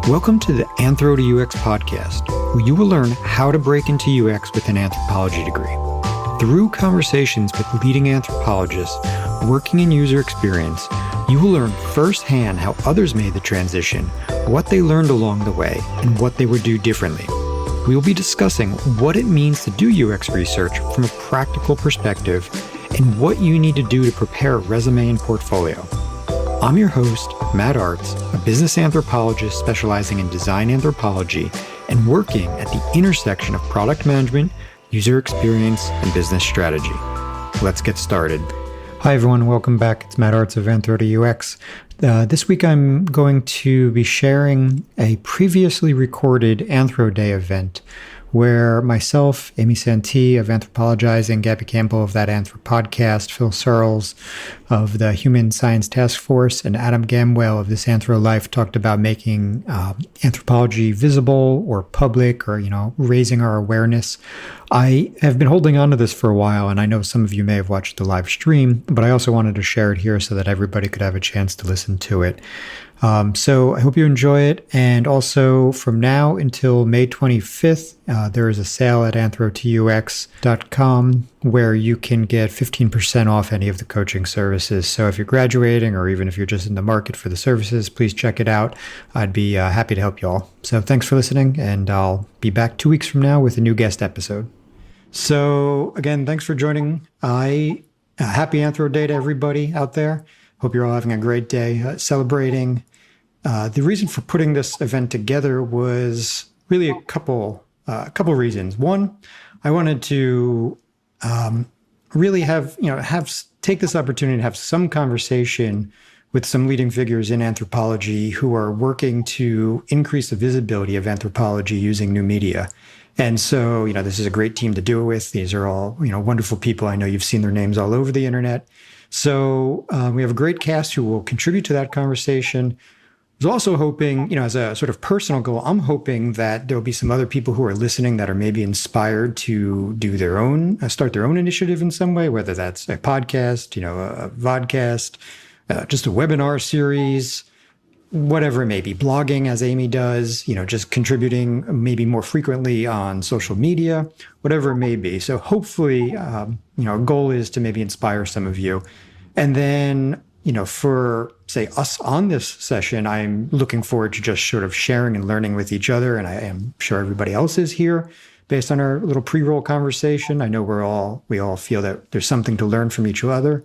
Welcome to the Anthro Day UX podcast, where you will learn how to break into UX with an anthropology degree. Through conversations with leading anthropologists working in user experience, you will learn firsthand how others made the transition, what they learned along the way, and what they would do differently. We will be discussing what it means to do UX research from a practical perspective and what you need to do to prepare a resume and portfolio. I'm your host, Matt Artz, a business anthropologist specializing in design anthropology and working at the intersection of product management, user experience, and business strategy. Let's get started. Hi, everyone. Welcome back. It's Matt Artz of Anthro Day UX. This week, I'm going to be sharing a previously recorded Anthro Day event where myself, Amy Santee of Anthropologizing, Gabby Campbell of That Anthro Podcast, Phil Surles of the Human Science Task Force, and Adam Gamwell of This Anthro Life talked about making anthropology visible or public or, raising our awareness. I have been holding on to this for a while, and I know some of you may have watched the live stream, but I also wanted to share it here so that everybody could have a chance to listen to it. So I hope you enjoy it. And also from now until May 25th, there is a sale at anthrotux.com where you can get 15% off any of the coaching services. So if you're graduating or even if you're just in the market for the services, please check it out. I'd be happy to help you all. So thanks for listening, and I'll be back 2 weeks from now with a new guest episode. So again, thanks for joining. Happy Anthro Day to everybody out there. Hope you're all having a great day celebrating. The reason for putting this event together was really a couple reasons. One, I wanted to really take this opportunity to have some conversation with some leading figures in anthropology who are working to increase the visibility of anthropology using new media. And so, this is a great team to do it with. These are all, wonderful people. I know you've seen their names all over the internet. So we have a great cast who will contribute to that conversation. I was also hoping, as a sort of personal goal, I'm hoping that there'll be some other people who are listening that are maybe inspired to do their own, start their own initiative in some way, whether that's a podcast, a vodcast, just a webinar series, whatever it may be, blogging as Amy does, just contributing maybe more frequently on social media, whatever it may be. So hopefully, a goal is to maybe inspire some of you. And then, for, say, us on this session, I'm looking forward to just sort of sharing and learning with each other. And I am sure everybody else is here based on our little pre-roll conversation. I know we all feel that there's something to learn from each other.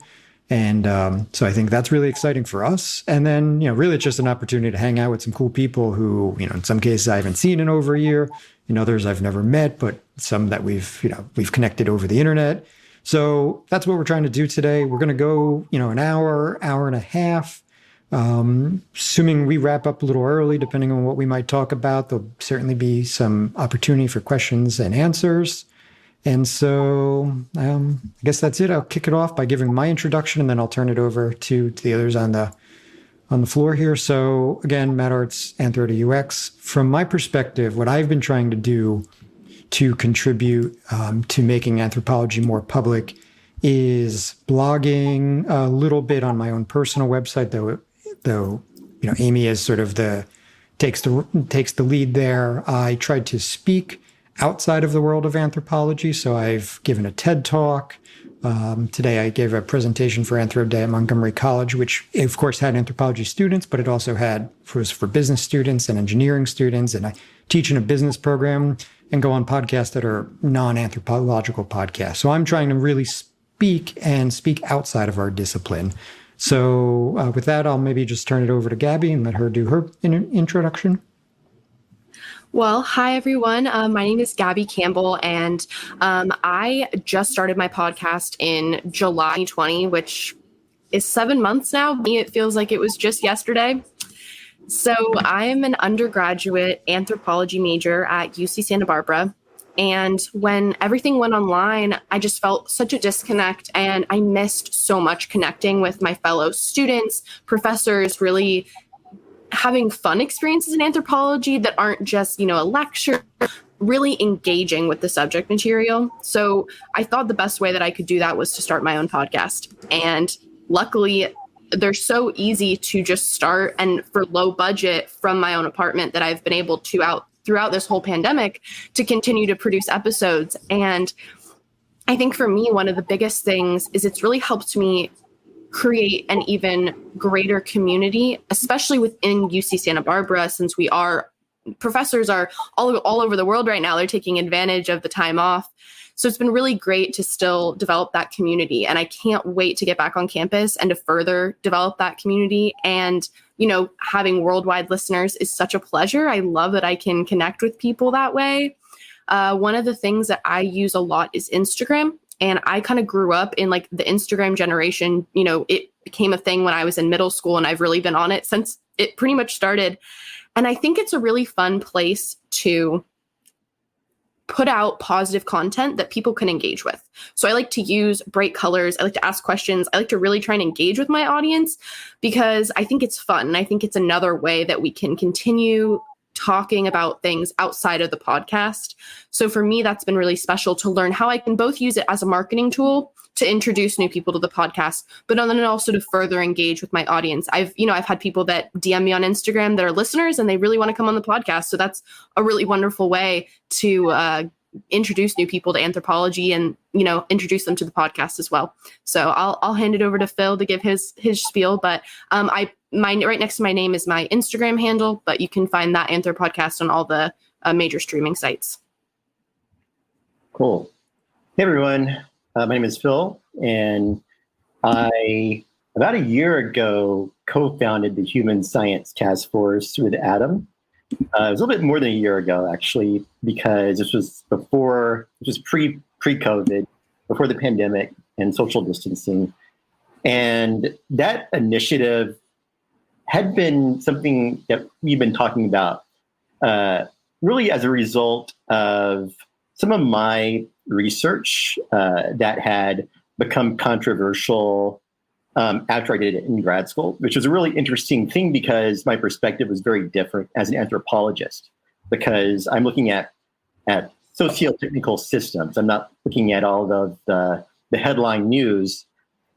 And so I think that's really exciting for us. And then, really it's just an opportunity to hang out with some cool people who, in some cases I haven't seen in over a year. In others I've never met, but some that we've connected over the internet. So that's what we're trying to do today. We're going to go, an hour and a half, assuming we wrap up a little early, depending on what we might talk about. There'll certainly be some opportunity for questions and answers. And so I guess that's it. I'll kick it off by giving my introduction, and then I'll turn it over to the others on the floor here. So again, Matt Artz, Anthro Day UX. From my perspective, what I've been trying to do to contribute to making anthropology more public is blogging a little bit on my own personal website, though Amy is sort of takes the lead there. I tried to speak outside of the world of anthropology, so I've given a TED Talk. Today I gave a presentation for Anthro Day at Montgomery College, which of course had anthropology students, but it also was for business students and engineering students. And I teach in a business program and go on podcasts that are non-anthropological podcasts. So I'm trying to really speak outside of our discipline. So with that, I'll maybe just turn it over to Gabby and let her do her introduction. Well, hi, everyone. My name is Gabby Campbell, and I just started my podcast in July 2020, which is 7 months now. It feels like it was just yesterday. So I'm an undergraduate anthropology major at UC Santa Barbara. And when everything went online, I just felt such a disconnect, and I missed so much connecting with my fellow students, professors, really having fun experiences in anthropology that aren't just, a lecture, really engaging with the subject material. So I thought the best way that I could do that was to start my own podcast. And luckily, they're so easy to just start, and for low budget from my own apartment that I've been able to throughout this whole pandemic to continue to produce episodes. And I think for me, one of the biggest things is it's really helped me create an even greater community, especially within UC Santa Barbara, since professors are all over the world right now. They're taking advantage of the time off. So it's been really great to still develop that community. And I can't wait to get back on campus and to further develop that community. And, having worldwide listeners is such a pleasure. I love that I can connect with people that way. One of the things that I use a lot is Instagram. And I kind of grew up in like the Instagram generation. It became a thing when I was in middle school, and I've really been on it since it pretty much started. And I think it's a really fun place to put out positive content that people can engage with. So I like to use bright colors. I like to ask questions. I like to really try and engage with my audience because I think it's fun. And I think it's another way that we can continue talking about things outside of the podcast. So for me, that's been really special to learn how I can both use it as a marketing tool to introduce new people to the podcast, but then also to further engage with my audience. I've had people that DM me on Instagram that are listeners and they really want to come on the podcast. So that's a really wonderful way to introduce new people to anthropology and, introduce them to the podcast as well. So I'll hand it over to Phil to give his spiel, but right next to my name is my Instagram handle, but you can find that Anthropodcast on all the major streaming sites. Cool. Hey, everyone. My name is Phil, and I, about a year ago, co-founded the Human Science Task Force with Adam. It was a little bit more than a year ago, actually, because this was pre-COVID, before the pandemic and social distancing. And that initiative had been something that we've been talking about really as a result of some of my research that had become controversial after I did it in grad school, which was a really interesting thing because my perspective was very different as an anthropologist, because I'm looking at socio-technical systems. I'm not looking at all of the headline news.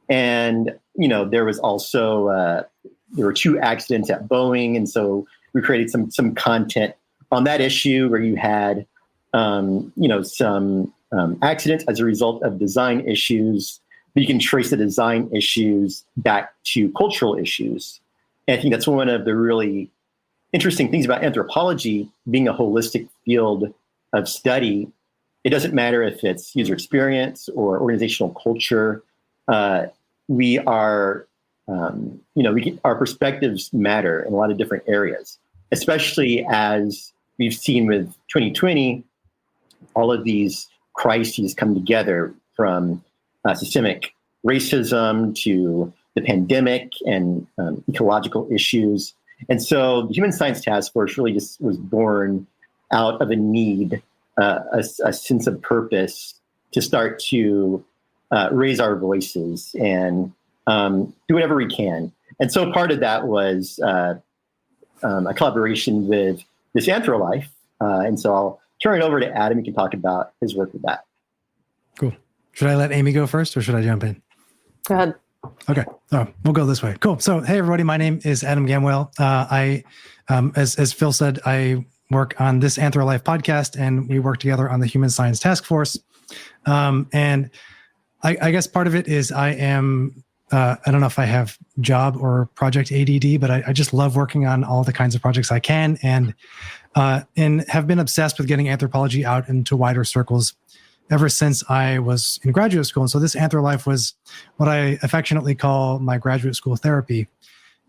And, there was also, there were 2 accidents at Boeing. And so we created some content on that issue where you had, some accidents as a result of design issues, but you can trace the design issues back to cultural issues. And I think that's one of the really interesting things about anthropology being a holistic field of study. It doesn't matter if it's user experience or organizational culture. Our perspectives matter in a lot of different areas, especially as we've seen with 2020, all of these crises come together, from systemic racism to the pandemic and ecological issues. And so the Human Science Task Force really just was born out of a need, a sense of purpose to start to raise our voices and do whatever we can. And so part of that was a collaboration with this Anthro Life. And so I'll turn it over to Adam. He can talk about his work with that. Cool. Should I let Amy go first, or should I jump in? Go ahead. Okay. We'll go this way. Cool. So, hey, everybody. My name is Adam Gamwell. As Phil said, I work on this Anthro Life podcast, and we work together on the Human Science Task Force. And I guess part of it is I am, I don't know if I have job or project ADD, but I just love working on all the kinds of projects I can, and have been obsessed with getting anthropology out into wider circles ever since I was in graduate school. And so this Anthro Life was what I affectionately call my graduate school therapy.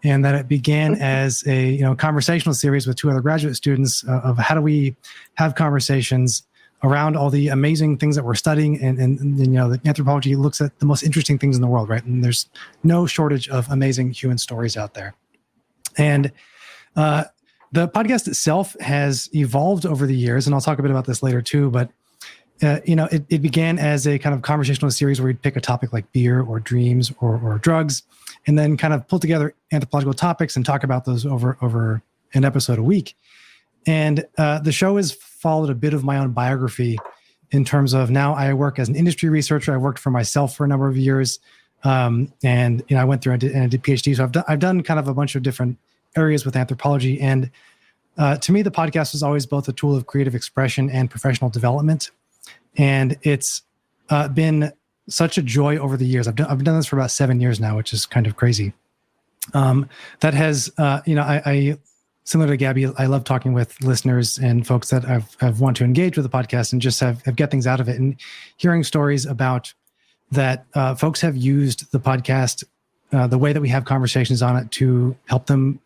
And that it began as a conversational series with 2 other graduate students of how do we have conversations around all the amazing things that we're studying. And the anthropology looks at the most interesting things in the world, right? And there's no shortage of amazing human stories out there. And the podcast itself has evolved over the years, and I'll talk a bit about this later too, but it began as a kind of conversational series where we'd pick a topic like beer or dreams or drugs, and then kind of pull together anthropological topics and talk about those over an episode a week. And the show has followed a bit of my own biography in terms of now I work as an industry researcher. I worked for myself for a number of years. And I went through and I did PhD. So I've done kind of a bunch of different areas with anthropology. And to me, the podcast was always both a tool of creative expression and professional development. And it's been such a joy over the years. I've done this for about 7 years now, which is kind of crazy. That has, I similar to Gabby, I love talking with listeners and folks that I've want to engage with the podcast and just have get things out of it, and hearing stories about that folks have used the podcast, the way that we have conversations on it, to help them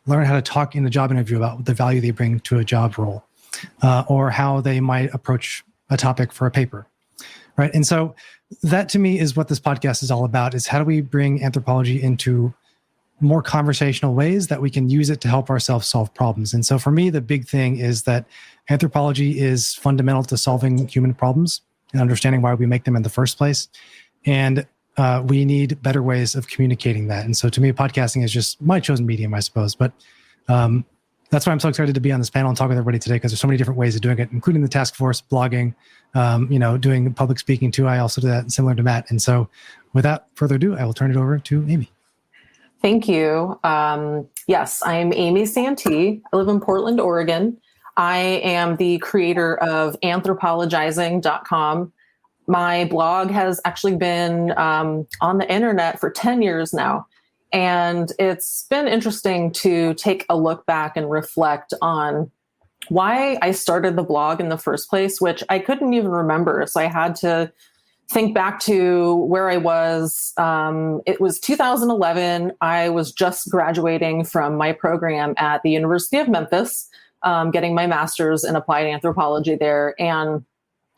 learn how to talk in a job interview about the value they bring to a job role, or how they might approach a topic for a paper, right? And so that to me is what this podcast is all about, is how do we bring anthropology into more conversational ways that we can use it to help ourselves solve problems. And so for me, the big thing is that anthropology is fundamental to solving human problems and understanding why we make them in the first place. And we need better ways of communicating that. And so to me, podcasting is just my chosen medium, I suppose. But that's why I'm so excited to be on this panel and talk with everybody today, because there's so many different ways of doing it, including the task force, blogging, doing public speaking too. I also do that, similar to Matt. And so without further ado, I will turn it over to Amy. Thank you. Yes, I'm Amy Santee. I live in Portland, Oregon. I am the creator of anthropologizing.com. My blog has actually been on the internet for 10 years now. And it's been interesting to take a look back and reflect on why I started the blog in the first place, which I couldn't even remember. So I had to think back to where I was. It was 2011. I was just graduating from my program at the University of Memphis, getting my master's in applied anthropology there. And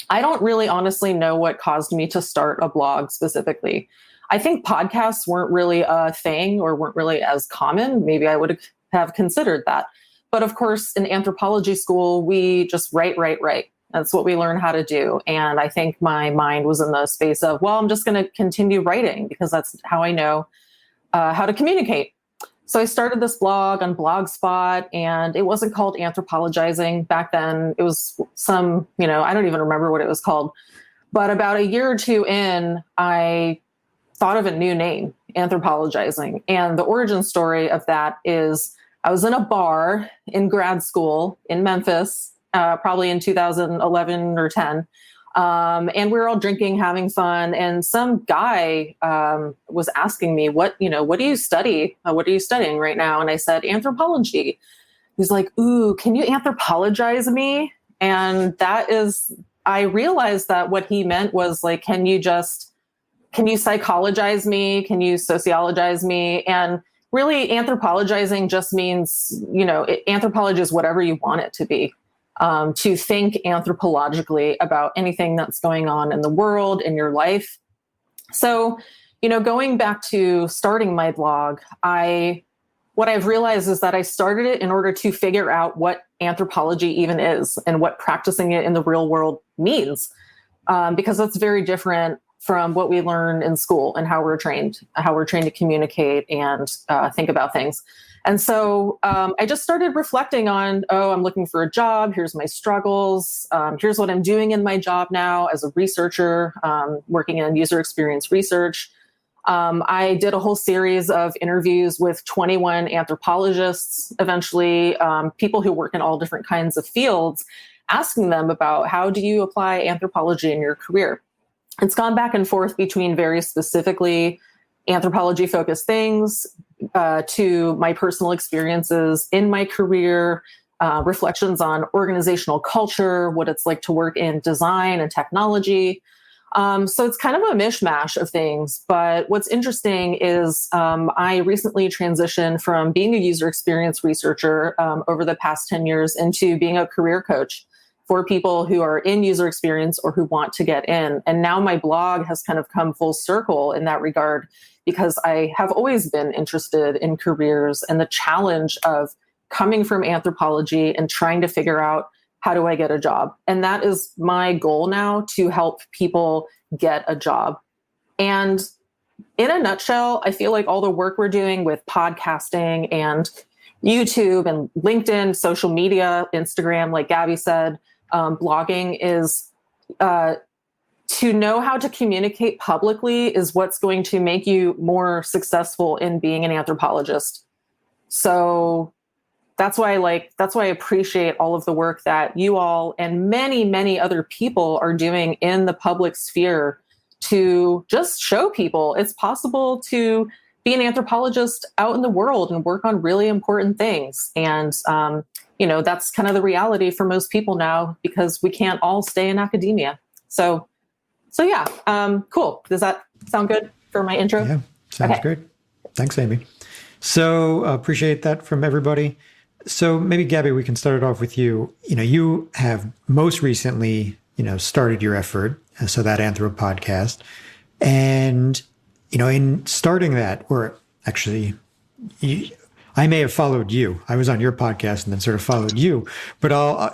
I don't really honestly know what caused me to start a blog specifically. I think podcasts weren't really a thing, or weren't really as common. Maybe I would have considered that. But of course, in anthropology school, we just write. That's what we learn how to do. And I think my mind was in the space of, well, I'm just going to continue writing because that's how I know how to communicate. So I started this blog on Blogspot, and it wasn't called Anthropologizing back then. It was some, I don't even remember what it was called. But about a year or two in, I thought of a new name, Anthropologizing. And the origin story of that is I was in a bar in grad school in Memphis, probably in 2011 or 10. And we were all drinking, having fun. And some guy was asking me, what do you study? What are you studying right now? And I said, anthropology. He's like, ooh, can you anthropologize me? And I realized that what he meant was like, can you psychologize me? Can you sociologize me? And really anthropologizing just means, anthropology is whatever you want it to be. To think anthropologically about anything that's going on in the world, in your life. So, going back to starting my blog, what I've realized is that I started it in order to figure out what anthropology even is and what practicing it in the real world means, because that's very different from what we learn in school and how we're trained to communicate and think about things. And so I just started reflecting on, I'm looking for a job. Here's my struggles. Here's what I'm doing in my job now as a researcher, working in user experience research. I did a whole series of interviews with 21 anthropologists, eventually people who work in all different kinds of fields, asking them about how do you apply anthropology in your career. It's gone back and forth between very specifically anthropology-focused things to my personal experiences in my career, reflections on organizational culture, what it's like to work in design and technology. So it's kind of a mishmash of things. But what's interesting is I recently transitioned from being a user experience researcher over the past 10 years into being a career coach for people who are in user experience or who want to get in. And now my blog has kind of come full circle in that regard, because I have always been interested in careers and the challenge of coming from anthropology and trying to figure out, how do I get a job? And that is my goal now, to help people get a job. And in a nutshell, I feel like all the work we're doing with podcasting and YouTube and LinkedIn, social media, Instagram, like Gabby said, blogging is to know how to communicate publicly is what's going to make you more successful in being an anthropologist. So that's why I appreciate all of the work that you all and many, many other people are doing in the public sphere to just show people it's possible to be an anthropologist out in the world and work on really important things. And, that's kind of the reality for most people now because we can't all stay in academia. So yeah, cool. Does that sound good for my intro? Yeah, sounds great. Thanks, Amy. So appreciate that from everybody. So maybe Gabby, we can start it off with you. You have most recently, started your effort, so that Anthro podcast, and in starting that, or actually, I may have followed you. I was on your podcast and then sort of followed you, but I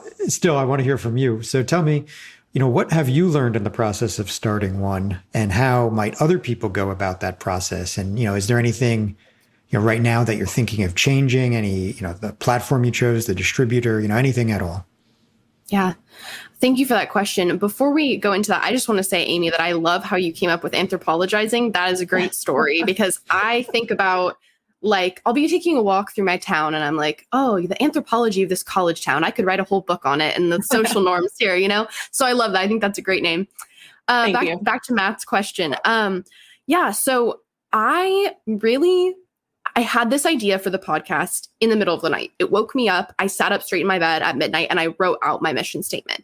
want to hear from you. So tell me, what have you learned in the process of starting one, and how might other people go about that process? And is there anything right now that you're thinking of changing? Any, the platform you chose, the distributor, anything at all? Yeah. Thank you for that question. Before we go into that, I just want to say, Amy, that I love how you came up with anthropologizing. That is a great story because I think about, I'll be taking a walk through my town and I'm like, oh, the anthropology of this college town. I could write a whole book on it and the social norms here, So I love that. I think that's a great name. Back to Matt's question. So I had this idea for the podcast in the middle of the night. It woke me up. I sat up straight in my bed at midnight and I wrote out my mission statement,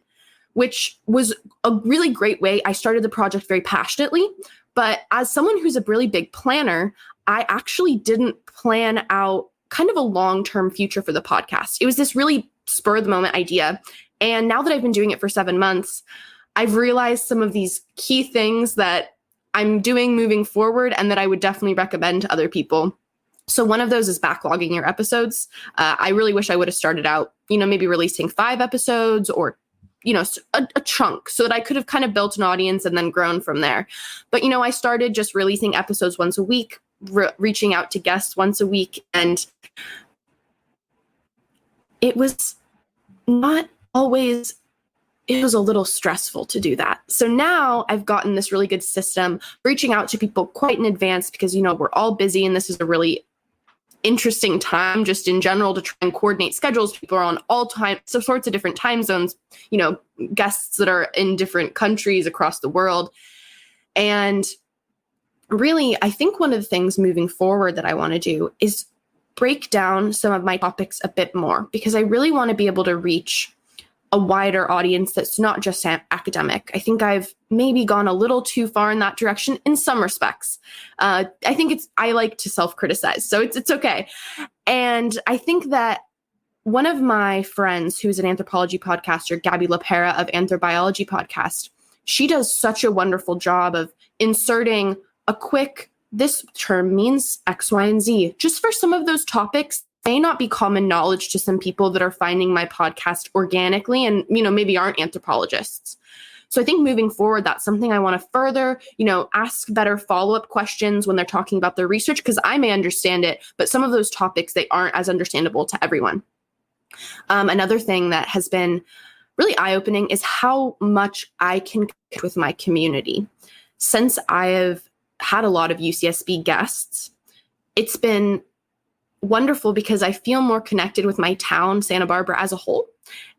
which was a really great way. I started the project very passionately, but as someone who's a really big planner, I actually didn't plan out kind of a long-term future for the podcast. It was this really spur of the moment idea. And now that I've been doing it for 7 months, I've realized some of these key things that I'm doing moving forward and that I would definitely recommend to other people. So one of those is backlogging your episodes. I really wish I would have started out, maybe releasing 5 episodes or, a chunk so that I could have kind of built an audience and then grown from there. But, I started just releasing episodes once a week, reaching out to guests once a week. And it was not always, it was a little stressful to do that. So now I've gotten this really good system, reaching out to people quite in advance because, we're all busy and this is a really interesting time just in general to try and coordinate schedules. People are on all sorts of different time zones, guests that are in different countries across the world. And really, I think one of the things moving forward that I want to do is break down some of my topics a bit more because I really want to be able to reach a wider audience that's not just academic. I think I've maybe gone a little too far in that direction in some respects. I think I like to self-criticize, so it's okay. And I think that one of my friends who's an anthropology podcaster, Gabby of Anthropology podcast, she does such a wonderful job of inserting a quick, this term means X, Y, and Z, just for some of those topics may not be common knowledge to some people that are finding my podcast organically and, maybe aren't anthropologists. So I think moving forward, that's something I want to further, ask better follow-up questions when they're talking about their research, because I may understand it, but some of those topics, they aren't as understandable to everyone. Another thing that has been really eye-opening is how much I can connect with my community. Since I have had a lot of UCSB guests, it's been wonderful because I feel more connected with my town, Santa Barbara, as a whole.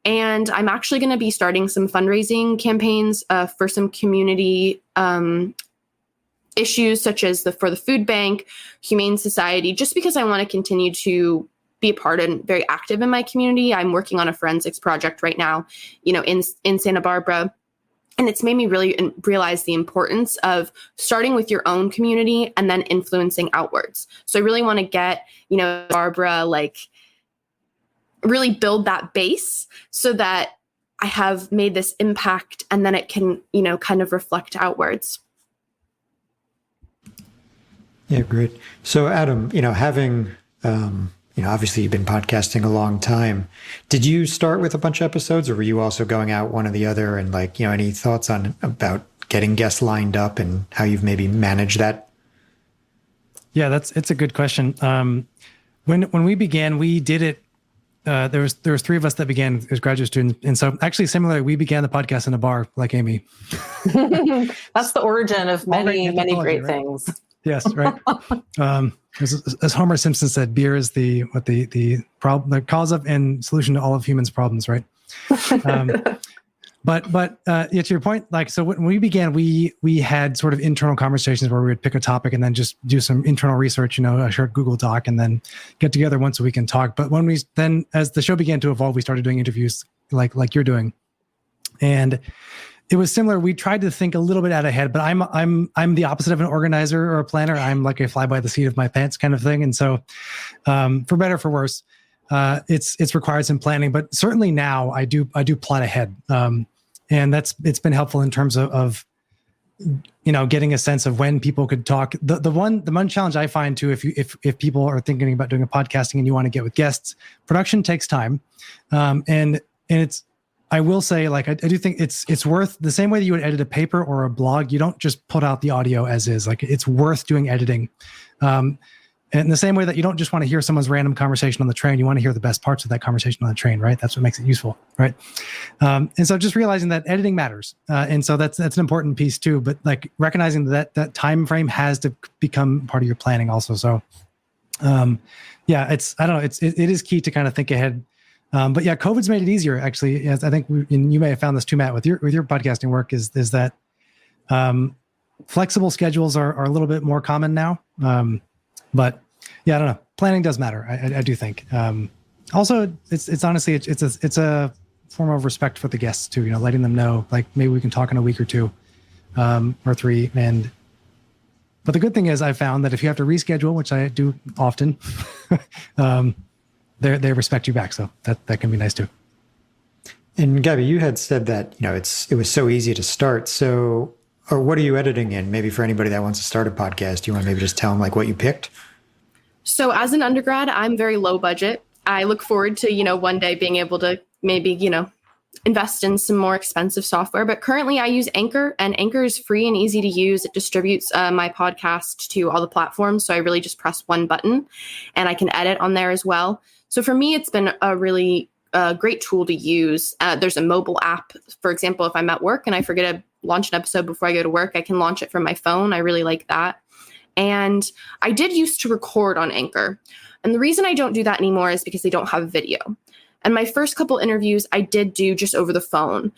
And I'm actually going to be starting some fundraising campaigns for some community issues, such as for the food bank, Humane Society, just because I want to continue to be a part and very active in my community. I'm working on a forensics project right now, in Santa Barbara. And it's made me really realize the importance of starting with your own community and then influencing outwards. So I really want to get, Barbara, really build that base so that I have made this impact and then it can, kind of reflect outwards. Yeah, great. So Adam, having, obviously you've been podcasting a long time. Did you start with a bunch of episodes or were you also going out one or the other? And any thoughts about getting guests lined up and how you've maybe managed that? Yeah, it's a good question. When we began, we did it there was three of us that began as graduate students, and so actually similarly, we began the podcast in a bar, like Amy. That's the origin of many great right? things. Yes, right. As Homer Simpson said, beer is the problem, the cause of and solution to all of humans' problems, right? But yeah, to your point, like, so when we began, we had sort of internal conversations where we would pick a topic and then just do some internal research, a shared Google Doc, and then get together once a week and talk. But when as the show began to evolve, we started doing interviews like you're doing, and it was similar. We tried to think a little bit out ahead, but I'm the opposite of an organizer or a planner. I'm like a fly by the seat of my pants kind of thing, and so for better or for worse, it's required some planning. But certainly now I do plot ahead. And it's been helpful in terms of getting a sense of when people could talk. The one challenge I find too, if people are thinking about doing a podcasting and you want to get with guests, production takes time, and it's, I will say, like, I do think it's worth, the same way that you would edit a paper or a blog. You don't just put out the audio as is. Like, it's worth doing editing. And the same way that you don't just want to hear someone's random conversation on the train, you want to hear the best parts of that conversation on the train, right? That's what makes it useful, right? And so just realizing that editing matters. And so that's an important piece too, but like recognizing that time frame has to become part of your planning also. So yeah, I don't know, it is key to kind of think ahead. But yeah, COVID's made it easier actually. As I think and you may have found this too, Matt, with your podcasting work is that flexible schedules are a little bit more common now. But yeah, I don't know. Planning does matter. I do think. Also, it's honestly, it's a form of respect for the guests too. Letting them know, like, maybe we can talk in a week or two, or three. But the good thing is, I found that if you have to reschedule, which I do often, they respect you back. So that can be nice too. And Gabby, you had said that it was so easy to start. So, or what are you editing in? Maybe for anybody that wants to start a podcast, you want to maybe just tell them like what you picked? So as an undergrad, I'm very low budget. I look forward to, one day being able to maybe, invest in some more expensive software. But currently I use Anchor, and Anchor is free and easy to use. It distributes my podcast to all the platforms. So I really just press one button and I can edit on there as well. So for me, it's been a really great tool to use. There's a mobile app. For example, if I'm at work and I forget to launch an episode before I go to work, I can launch it from my phone. I really like that. And I did used to record on Anchor. And the reason I don't do that anymore is because they don't have video. And my first couple interviews I did do just over the phone.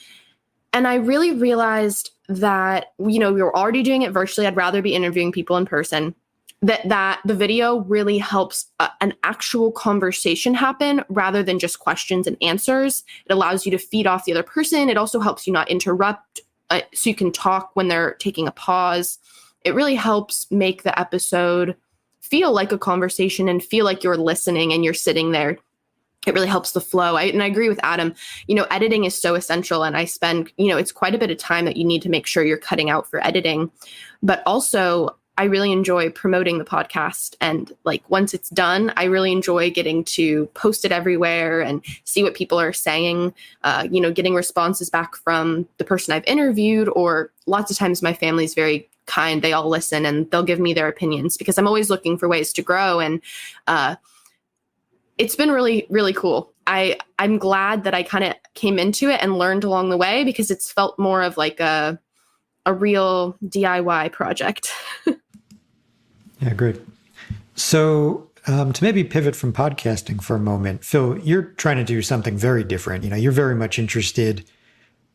And I really realized that, we were already doing it virtually. I'd rather be interviewing people in person. That the video really helps an actual conversation happen rather than just questions and answers. It allows you to feed off the other person. It also helps you not interrupt, so you can talk when they're taking a pause. It really helps make the episode feel like a conversation and feel like you're listening and you're sitting there. It really helps the flow. And I agree with Adam, editing is so essential. And I spend, it's quite a bit of time that you need to make sure you're cutting out for editing. But also, I really enjoy promoting the podcast. And like, once it's done, I really enjoy getting to post it everywhere and see what people are saying, getting responses back from the person I've interviewed, or lots of times my family's very kind. They all listen and they'll give me their opinions because I'm always looking for ways to grow. And it's been really, really cool. I'm glad that I kind of came into it and learned along the way, because it's felt more of like a real DIY project. Yeah, great. So to maybe pivot from podcasting for a moment, Phil, you're trying to do something very different. You're very much interested,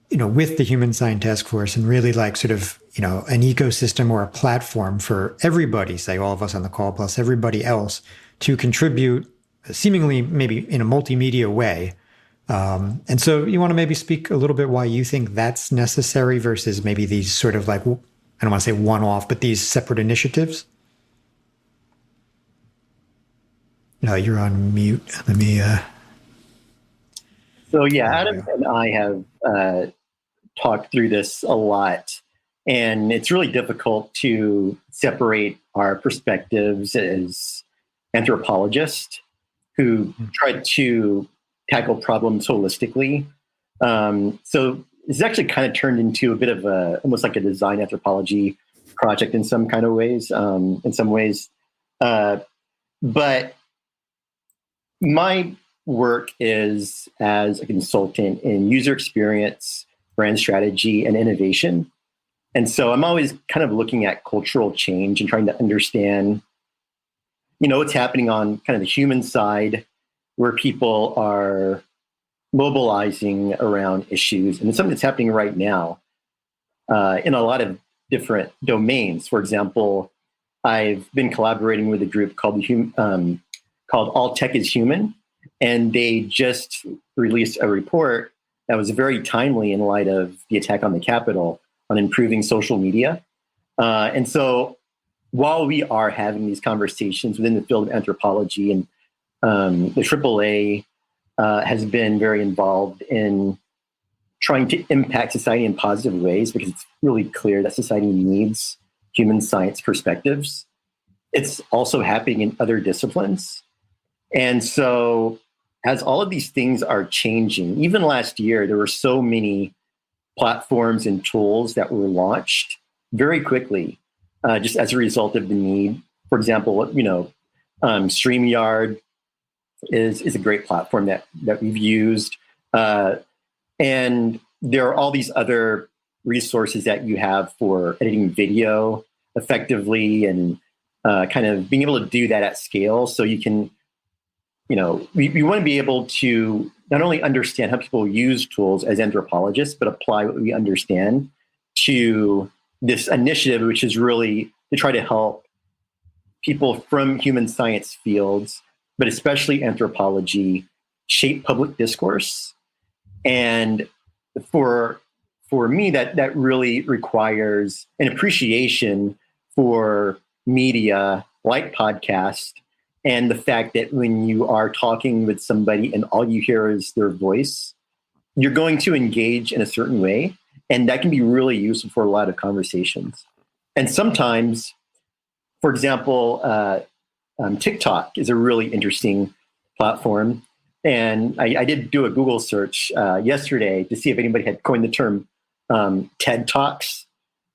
with the Human Science Task Force, and really like sort of, an ecosystem or a platform for everybody, say all of us on the call plus everybody else, to contribute seemingly maybe in a multimedia way. And so you want to maybe speak a little bit why you think that's necessary versus maybe these sort of like, I don't want to say one-off, but these separate initiatives? No, you're on mute. Let me... So yeah, Adam and I have talked through this a lot, and it's really difficult to separate our perspectives as anthropologists who try to tackle problems holistically. So it's actually kind of turned into a bit of almost like a design anthropology project in some kind of ways, in some ways. But my work is as a consultant in user experience, brand strategy, and innovation. And so I'm always kind of looking at cultural change and trying to understand, what's happening on kind of the human side, where people are mobilizing around issues. And it's something that's happening right now in a lot of different domains. For example, I've been collaborating with a group called All Tech is Human, and they just released a report that was very timely in light of the attack on the Capitol on improving social media. And so while we are having these conversations within the field of anthropology, and the AAA has been very involved in trying to impact society in positive ways, because it's really clear that society needs human science perspectives. It's also happening in other disciplines. And so as all of these things are changing, even last year, there were so many platforms and tools that were launched very quickly, just as a result of the need. For example, StreamYard is a great platform that we've used. And there are all these other resources that you have for editing video effectively, and kind of being able to do that at scale. So you can, we want to be able to not only understand how people use tools as anthropologists, but apply what we understand to this initiative, which is really to try to help people from human science fields, but especially anthropology, shape public discourse. And for me, that really requires an appreciation for media like podcast, and the fact that when you are talking with somebody and all you hear is their voice, you're going to engage in a certain way. And that can be really useful for a lot of conversations. And sometimes, for example, TikTok is a really interesting platform. And I did do a Google search yesterday to see if anybody had coined the term TED Talks.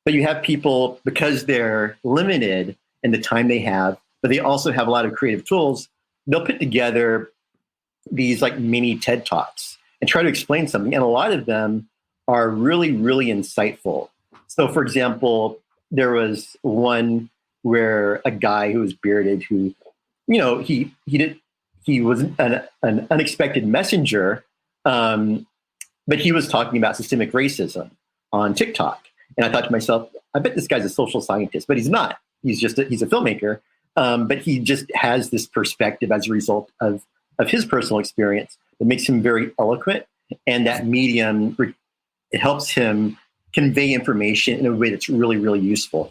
But you have people, because they're limited in the time they have, but they also have a lot of creative tools, they'll put together these like mini TED Talks and try to explain something. And a lot of them are really, really insightful. So for example, there was one where a guy who was bearded, who, he was an unexpected messenger, but he was talking about systemic racism on TikTok. And I thought to myself, I bet this guy's a social scientist, but he's not. He's a filmmaker, but he just has this perspective as a result of his personal experience that makes him very eloquent. And that medium, it helps him convey information in a way that's really, really useful.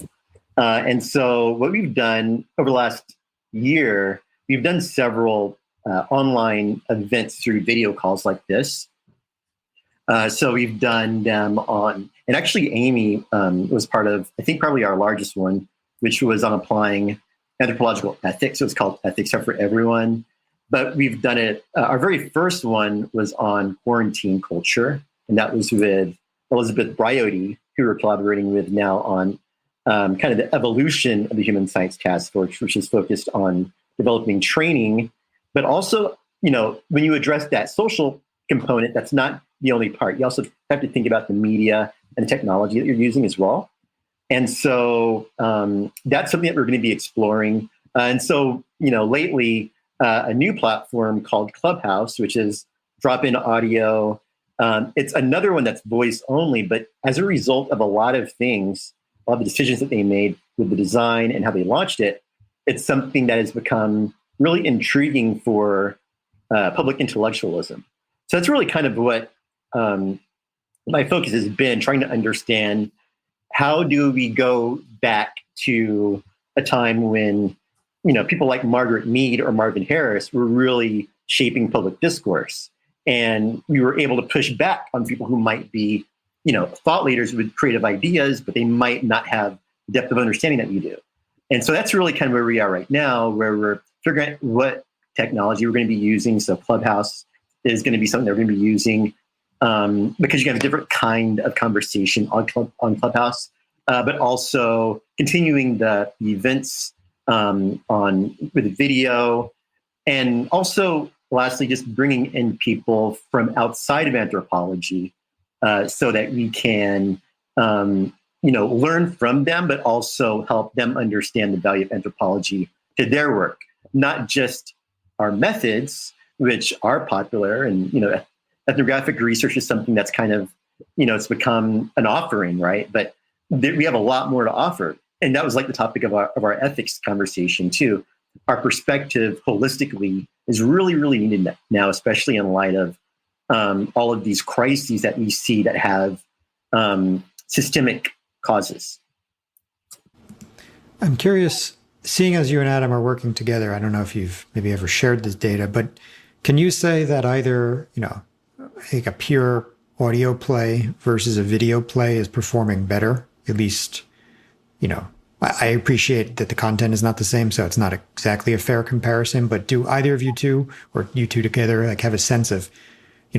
And so what we've done over the last year, we've done several online events through video calls like this. So we've done them on, and actually Amy was part of, I think probably our largest one, which was on applying anthropological ethics. So it's called Ethics Are for Everyone. But we've done it, our very first one was on quarantine culture. And that was with Elizabeth Briotti, who we're collaborating with now on kind of the evolution of the Human Science Task Force, which is focused on developing training. But also, when you address that social component, that's not the only part. You also have to think about the media and the technology that you're using as well. And so that's something that we're going to be exploring. And so, lately, a new platform called Clubhouse, which is drop-in audio. It's another one that's voice only, but as a result of a lot of things, all the decisions that they made with the design and how they launched it, it's something that has become really intriguing for public intellectualism. So that's really kind of what my focus has been, trying to understand how do we go back to a time when, people like Margaret Mead or Marvin Harris were really shaping public discourse. And we were able to push back on people who might be, thought leaders with creative ideas, but they might not have the depth of understanding that we do. And so that's really kind of where we are right now, where we're figuring out what technology we're going to be using. So Clubhouse is going to be something that we're going to be using because you have a different kind of conversation on Clubhouse, but also continuing the events with video, and also lastly, just bringing in people from outside of anthropology so that we can, learn from them, but also help them understand the value of anthropology to their work, not just our methods, which are popular. And, ethnographic research is something that's kind of, it's become an offering, right? But we have a lot more to offer. And that was like the topic of our ethics conversation too. Our perspective holistically is really, really needed now, especially in light of all of these crises that we see that have systemic causes. I'm curious, seeing as you and Adam are working together, I don't know if you've maybe ever shared this data, but can you say that either, like a pure audio play versus a video play is performing better? At least, I appreciate that the content is not the same, so it's not exactly a fair comparison, but do either of you two or you two together like have a sense of,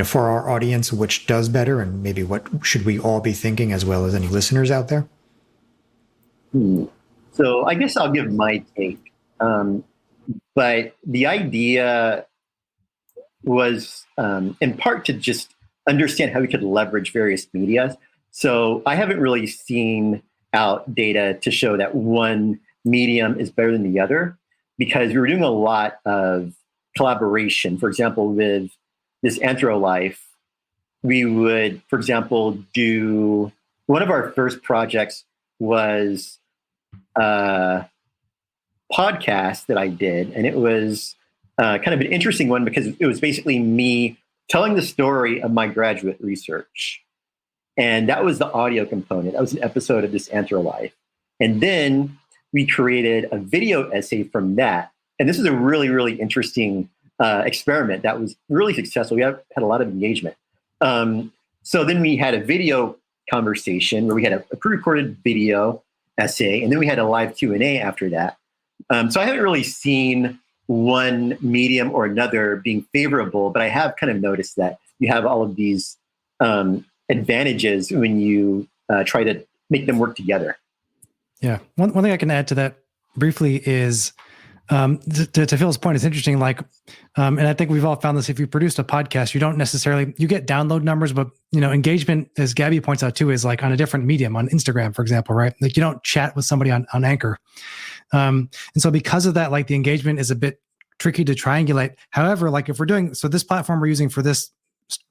for our audience, which does better and maybe what should we all be thinking as well as any listeners out there? So I guess I'll give my take. But the idea was in part to just understand how we could leverage various media. So I haven't really seen out data to show that one medium is better than the other, because we were doing a lot of collaboration. For example, with this Anthro Life, we would, for example, do one of our first projects was a podcast that I did, and it was kind of an interesting one because it was basically me telling the story of my graduate research. And that was the audio component. That was an episode of this Anthro Life. And then we created a video essay from that. And this is a really, really interesting experiment that was really successful. We had a lot of engagement. So then we had a video conversation where we had a pre-recorded video essay, and then we had a live Q&A after that. So I haven't really seen one medium or another being favorable, but I have kind of noticed that you have all of these advantages when you try to make them work together. Yeah. One thing I can add to that briefly is to Phil's point, it's interesting. And I think we've all found this. If you produced a podcast, you don't necessarily, you get download numbers, but engagement, as Gabby points out too, is like on a different medium, on Instagram, for example, right? Like you don't chat with somebody on Anchor. And so because of that, like the engagement is a bit tricky to triangulate. However, like if we're doing, so this platform we're using for this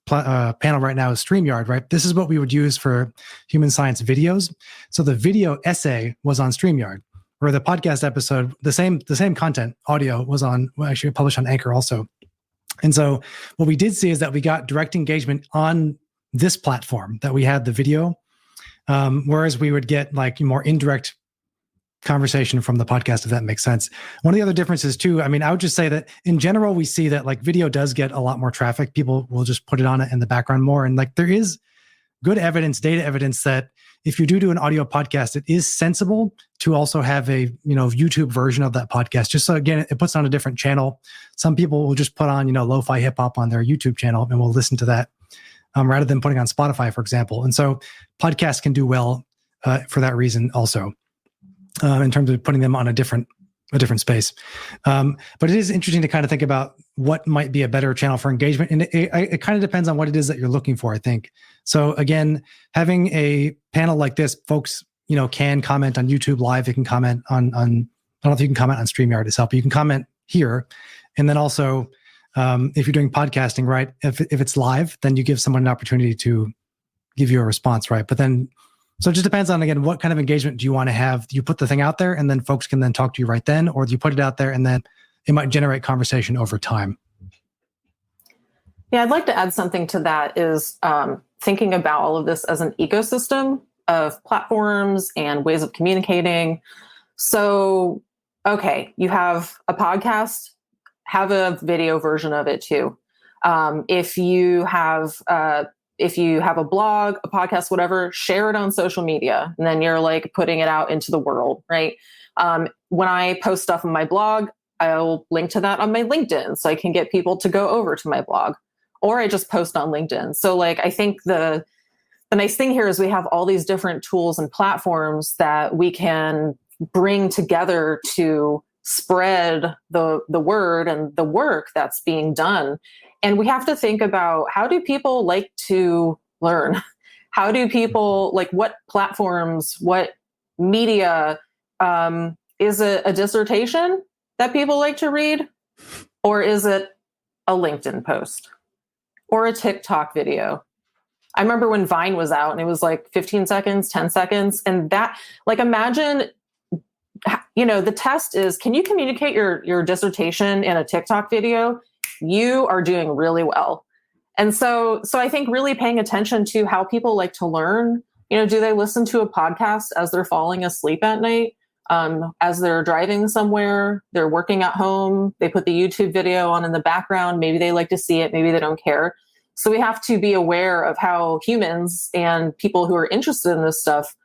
panel right now is StreamYard, right? This is what we would use for human science videos. So the video essay was on StreamYard, or the podcast episode, the same content, audio was actually published on Anchor also. And so what we did see is that we got direct engagement on this platform, that we had the video, whereas we would get like more indirect conversation from the podcast, if that makes sense. One of the other differences too, I would just say that in general, we see that like video does get a lot more traffic. People will just put it on in the background more. And like there is good evidence, data evidence that if you do an audio podcast, it is sensible to also have a YouTube version of that podcast. Just so again, it puts on a different channel. Some people will just put on lo-fi hip hop on their YouTube channel and will listen to that rather than putting on Spotify, for example. And so podcasts can do well for that reason also. In terms of putting them on a different space. But it is interesting to kind of think about what might be a better channel for engagement. And it kind of depends on what it is that you're looking for, I think. So again, having a panel like this, folks, can comment on YouTube Live. They can comment on I don't know if you can comment on StreamYard itself, but you can comment here. And then also, if you're doing podcasting, right, if it's live, then you give someone an opportunity to give you a response, right? But then, so it just depends on, again, what kind of engagement do you want to have? Do you put the thing out there and then folks can then talk to you right then? Or do you put it out there and then it might generate conversation over time? Yeah, I'd like to add something to that is thinking about all of this as an ecosystem of platforms and ways of communicating. So, okay, you have a podcast, have a video version of it too. If you have a blog, a podcast, whatever, share it on social media. And then you're like putting it out into the world, right? When I post stuff on my blog, I'll link to that on my LinkedIn so I can get people to go over to my blog, or I just post on LinkedIn. So like, I think the nice thing here is we have all these different tools and platforms that we can bring together to spread the word and the work that's being done. And we have to think about, how do people like to learn? How do people, like, what platforms, what media, is it a dissertation that people like to read? Or is it a LinkedIn post or a TikTok video? I remember when Vine was out and it was like 15 seconds, 10 seconds. And that, like, imagine, the test is, can you communicate your dissertation in a TikTok video? You are doing really well. And so I think really paying attention to how people like to learn, do they listen to a podcast as they're falling asleep at night? As they're driving somewhere, they're working at home, they put the YouTube video on in the background. Maybe they like to see it, maybe they don't care. So we have to be aware of how humans and people who are interested in this stuff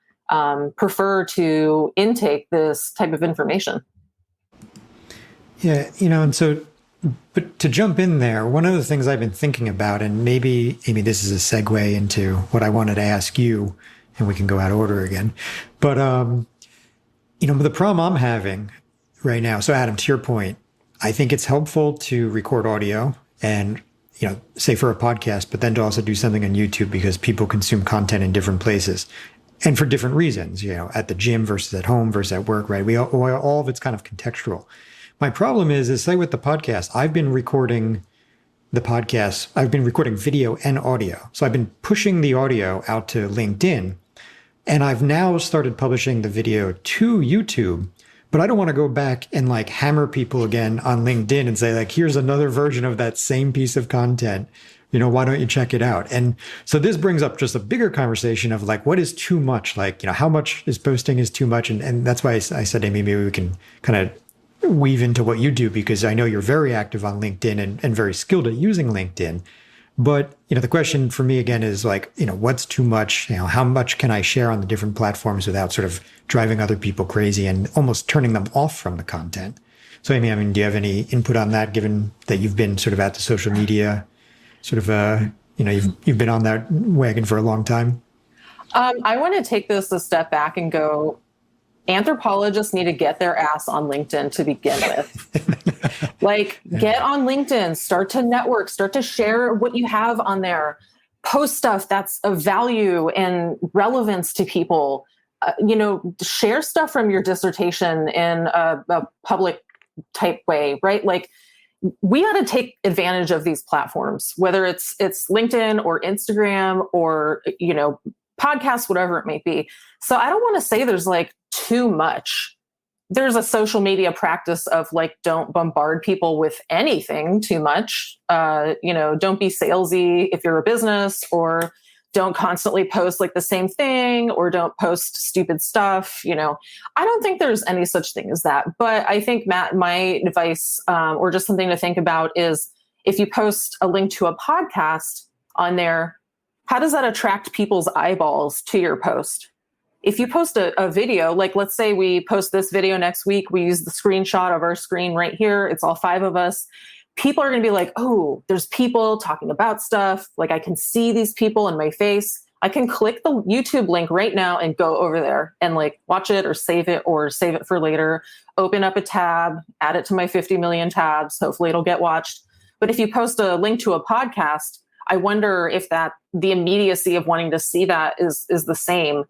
prefer to intake this type of information. Yeah, and so, but to jump in there, one of the things I've been thinking about, and maybe, Amy, this is a segue into what I wanted to ask you, and we can go out of order again. But, the problem I'm having right now, so Adam, to your point, I think it's helpful to record audio and, say for a podcast, but then to also do something on YouTube because people consume content in different places and for different reasons, at the gym versus at home versus at work, right? All of it's kind of contextual. My problem is say with the podcast, I've been recording the podcast. I've been recording video and audio. So I've been pushing the audio out to LinkedIn, and I've now started publishing the video to YouTube, but I don't want to go back and like hammer people again on LinkedIn and say like, here's another version of that same piece of content. Why don't you check it out? And so this brings up just a bigger conversation of like, what is too much? Like, how much is posting is too much? And that's why I said, Amy, maybe we can kind of weave into what you do, because I know you're very active on LinkedIn and very skilled at using LinkedIn. But, the question for me again is like, what's too much? How much can I share on the different platforms without sort of driving other people crazy and almost turning them off from the content? So, Amy, do you have any input on that, given that you've been sort of at the social media sort of, you've been on that wagon for a long time? I want to take this a step back and go, anthropologists need to get their ass on LinkedIn to begin with. Get on LinkedIn, start to network, start to share what you have on there, post stuff that's of value and relevance to people. Share stuff from your dissertation in a public type way, right? Like, we got to take advantage of these platforms, whether it's LinkedIn or Instagram or, podcasts, whatever it may be. So I don't want to say there's like too much. There's a social media practice of like, don't bombard people with anything too much. Don't be salesy if you're a business, or don't constantly post like the same thing, or don't post stupid stuff. I don't think there's any such thing as that. But I think, Matt, my advice, or just something to think about, is if you post a link to a podcast on there, how does that attract people's eyeballs to your post? If you post a video, like let's say we post this video next week, we use the screenshot of our screen right here. It's all 5 of us. People are going to be like, oh, there's people talking about stuff. Like, I can see these people in my face. I can click the YouTube link right now and go over there and like watch it or save it for later, open up a tab, add it to my 50 million tabs. Hopefully it'll get watched. But if you post a link to a podcast, I wonder if the immediacy of wanting to see that is the same.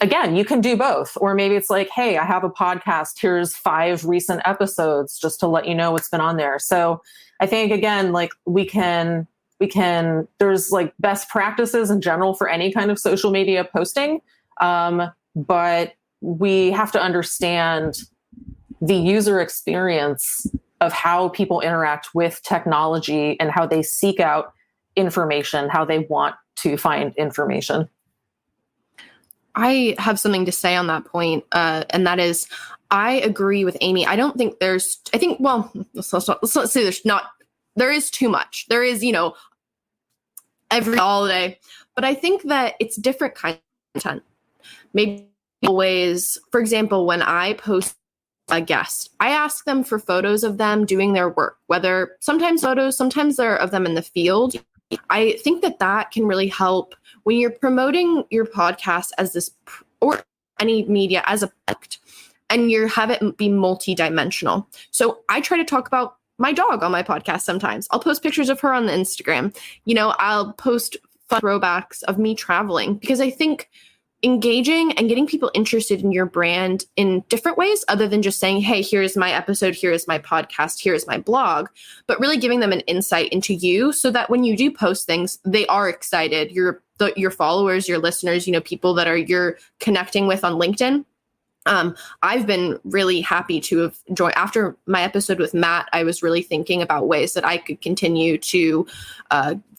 Again, you can do both. Or maybe it's like, hey, I have a podcast. Here's 5 recent episodes just to let you know what's been on there. So I think, again, like we can, there's like best practices in general for any kind of social media posting. But we have to understand the user experience of how people interact with technology and how they seek out information, how they want to find information. I have something to say on that point, and that is, I agree with Amy. I don't think let's say there is too much. There is, every holiday, but I think that it's different kind of content. Maybe ways, for example, when I post a guest, I ask them for photos of them doing their work, whether sometimes photos, sometimes they're of them in the field. I think that can really help when you're promoting your podcast as this, or any media as a product. and you have it be multi-dimensional. So I try to talk about my dog on my podcast sometimes. I'll post pictures of her on the Instagram. I'll post fun throwbacks of me traveling, because I think engaging and getting people interested in your brand in different ways, other than just saying, hey, here's my episode, here is my podcast, here is my blog, but really giving them an insight into you, so that when you do post things, they are excited. Your followers, your listeners, people that you're connecting with on LinkedIn. I've been really happy to have joined. After my episode with Matt, I was really thinking about ways that I could continue to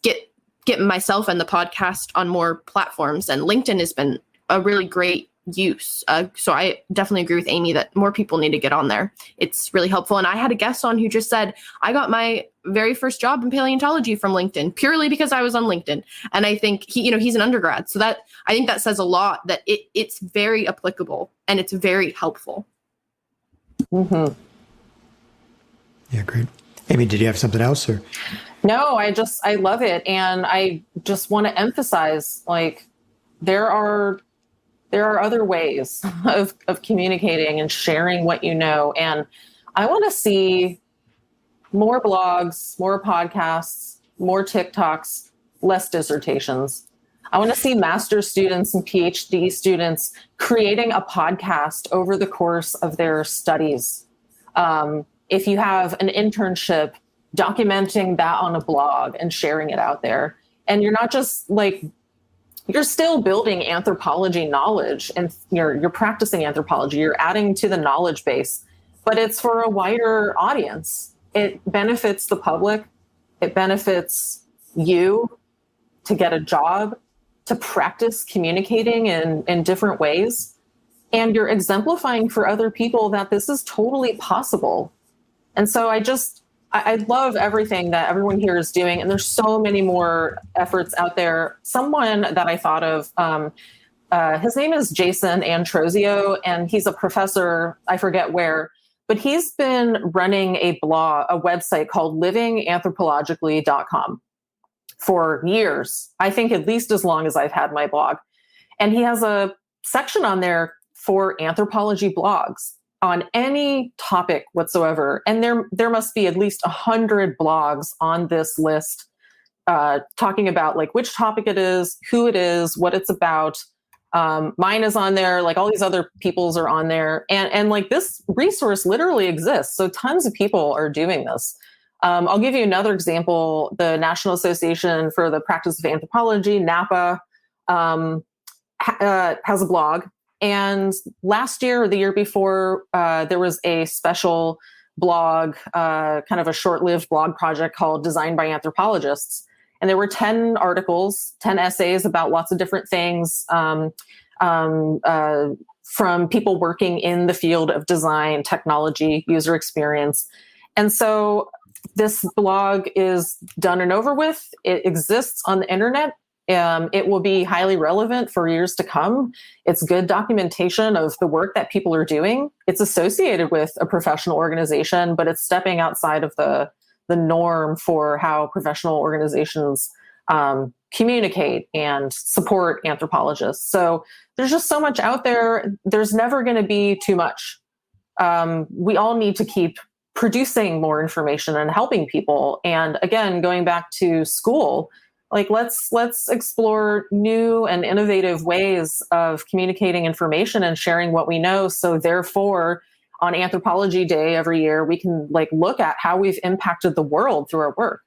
get myself and the podcast on more platforms. And LinkedIn has been a really great use. So I definitely agree with Amy that more people need to get on there. It's really helpful. And I had a guest on who just said, I got my very first job in paleontology from LinkedIn purely because I was on LinkedIn. And I think he's an undergrad. So I think that says a lot, that it's very applicable and it's very helpful. Mm-hmm. Yeah, great. Amy, did you have something else? Or? No, I love it. And I just want to emphasize, there are other ways of communicating and sharing what you know. And I want to see more blogs, more podcasts, more TikToks, less dissertations. I want to see master's students and PhD students creating a podcast over the course of their studies. If you have an internship, documenting that on a blog and sharing it out there. And you're not just you're still building anthropology knowledge, and you're practicing anthropology, you're adding to the knowledge base, but it's for a wider audience. It benefits the public. It benefits you to get a job, to practice communicating in different ways. And you're exemplifying for other people that this is totally possible. And so I love everything that everyone here is doing. And there's so many more efforts out there. Someone that I thought of, his name is Jason Antrozio, and he's a professor, I forget where, but he's been running a website called livinganthropologically.com for years. I think at least as long as I've had my blog. And he has a section on there for anthropology blogs on any topic whatsoever. And there must be at least 100 blogs on this list talking about which topic it is, who it is, what it's about. Mine is on there, all these other people's are on there. And this resource literally exists. So tons of people are doing this. I'll give you another example. The National Association for the Practice of Anthropology, NAPA, has a blog. And last year or the year before, there was a special blog, kind of a short-lived blog project called Designed by Anthropologists. And there were 10 articles, 10 essays about lots of different things from people working in the field of design, technology, user experience. And so this blog is done and over with. It exists on the internet. It will be highly relevant for years to come. It's good documentation of the work that people are doing. It's associated with a professional organization, but it's stepping outside of the norm for how professional organizations communicate and support anthropologists. So there's just so much out there. There's never going to be too much. We all need to keep producing more information and helping people. And again, going back to school, let's explore new and innovative ways of communicating information and sharing what we know. So therefore, on Anthropology Day every year, we can look at how we've impacted the world through our work.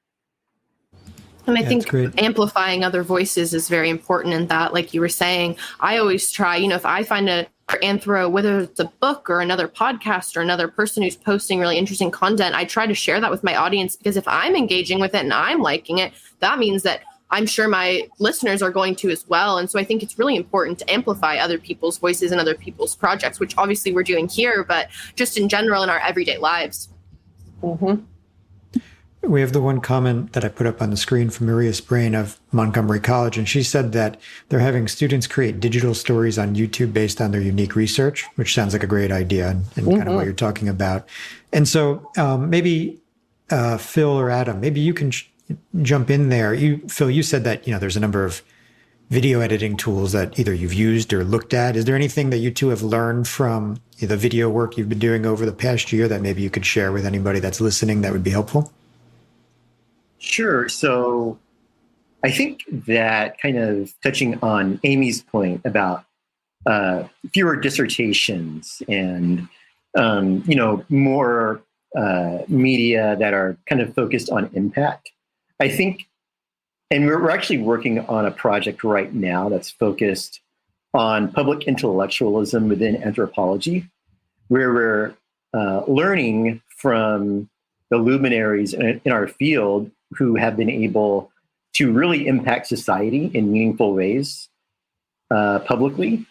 And I think amplifying other voices is very important in that, like you were saying. I always try, if I find a anthro, whether it's a book or another podcast or another person who's posting really interesting content, I try to share that with my audience, because if I'm engaging with it and I'm liking it, that means that I'm sure my listeners are going to as well. And so I think it's really important to amplify other people's voices and other people's projects, which obviously we're doing here, but just in general in our everyday lives. Mm-hmm. We have the one comment that I put up on the screen from Maria Sprain of Montgomery College, and she said that they're having students create digital stories on YouTube based on their unique research, which sounds like a great idea and kind of what you're talking about. And so maybe Phil or Adam, maybe you can jump in there. Phil, you said that there's a number of video editing tools that either you've used or looked at. Is there anything that you two have learned from the video work you've been doing over the past year that maybe you could share with anybody that's listening that would be helpful? Sure. So I think that, kind of touching on Amy's point about fewer dissertations and more media that are kind of focused on impact, I think. And we're actually working on a project right now that's focused on public intellectualism within anthropology, where we're learning from the luminaries in our field who have been able to really impact society in meaningful ways publicly.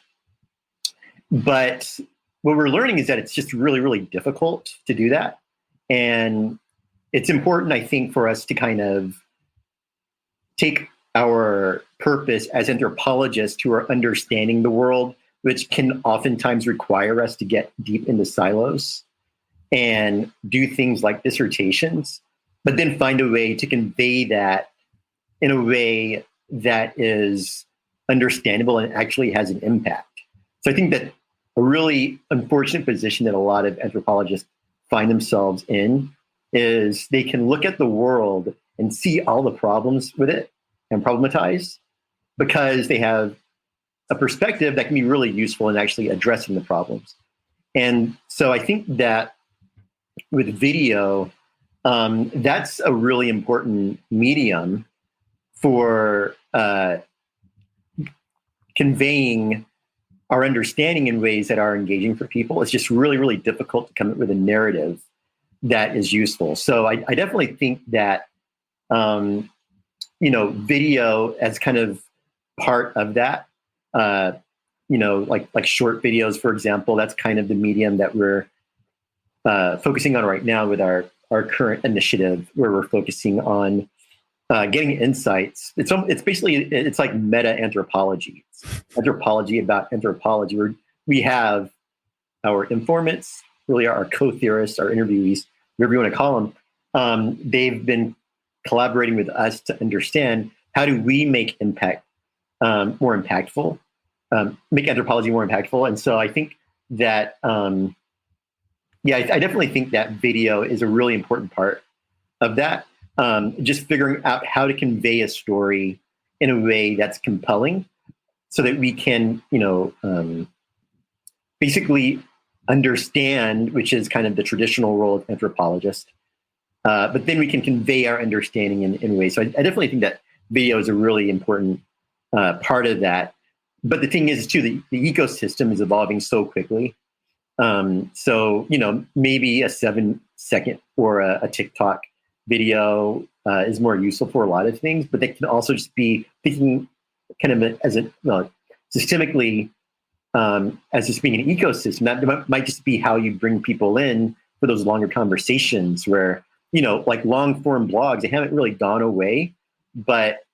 But what we're learning is that it's just really, really difficult to do that. And it's important, I think, for us to kind of take our purpose as anthropologists who are understanding the world, which can oftentimes require us to get deep into silos and do things like dissertations, but then find a way to convey that in a way that is understandable and actually has an impact. So I think that a really unfortunate position that a lot of anthropologists find themselves in is they can look at the world and see all the problems with it and problematize, because they have a perspective that can be really useful in actually addressing the problems. And so I think that with video, that's a really important medium for conveying our understanding in ways that are engaging for people. It's just really, really difficult to come up with a narrative that is useful. So I definitely think that, video as kind of part of that, like short videos, for example, that's kind of the medium that we're focusing on right now with our current initiative, where we're focusing on getting insights. It's basically, it's like meta anthropology. It's anthropology about anthropology, where we have our informants, really our co-theorists, our interviewees, whatever you want to call them. They've been collaborating with us to understand, how do we make impact more impactful, make anthropology more impactful. And so I think that, I definitely think that video is a really important part of that. Just figuring out how to convey a story in a way that's compelling, so that we can, basically understand, which is kind of the traditional role of anthropologist. But then we can convey our understanding in ways. So I definitely think that video is a really important part of that. But the thing is, too, the ecosystem is evolving so quickly. So, maybe a 7-second or a TikTok video is more useful for a lot of things, but they can also just be thinking kind of as systemically, as just being an ecosystem. That might just be how you bring people in for those longer conversations where, like long form blogs, they haven't really gone away, but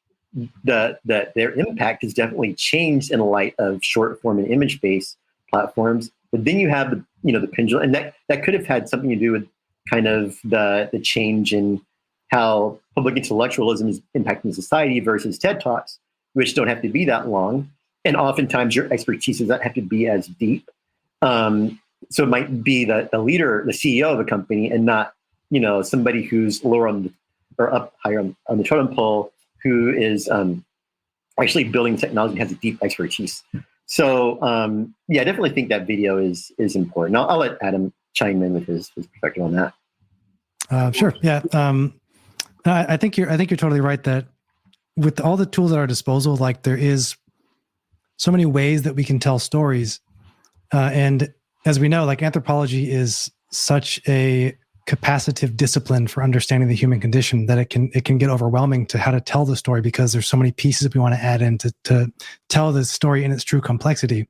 their impact has definitely changed in light of short form and image based platforms. But then you have the pendulum, and that could have had something to do with kind of the change in how public intellectualism is impacting society versus TED Talks, which don't have to be that long. And oftentimes your expertise doesn't have to be as deep. So it might be the leader, the CEO of a company, and not, somebody who's lower or up higher on the totem pole, who is actually building technology and has a deep expertise. So I definitely think that video is important. I'll let Adam chime in with his perspective on that. Sure. Yeah. I think you're totally right that with all the tools at our disposal, like there is so many ways that we can tell stories. And as we know, like anthropology is such a capacitive discipline for understanding the human condition that it can get overwhelming to how to tell the story, because there's so many pieces that we want to add in to tell the story in its true complexity.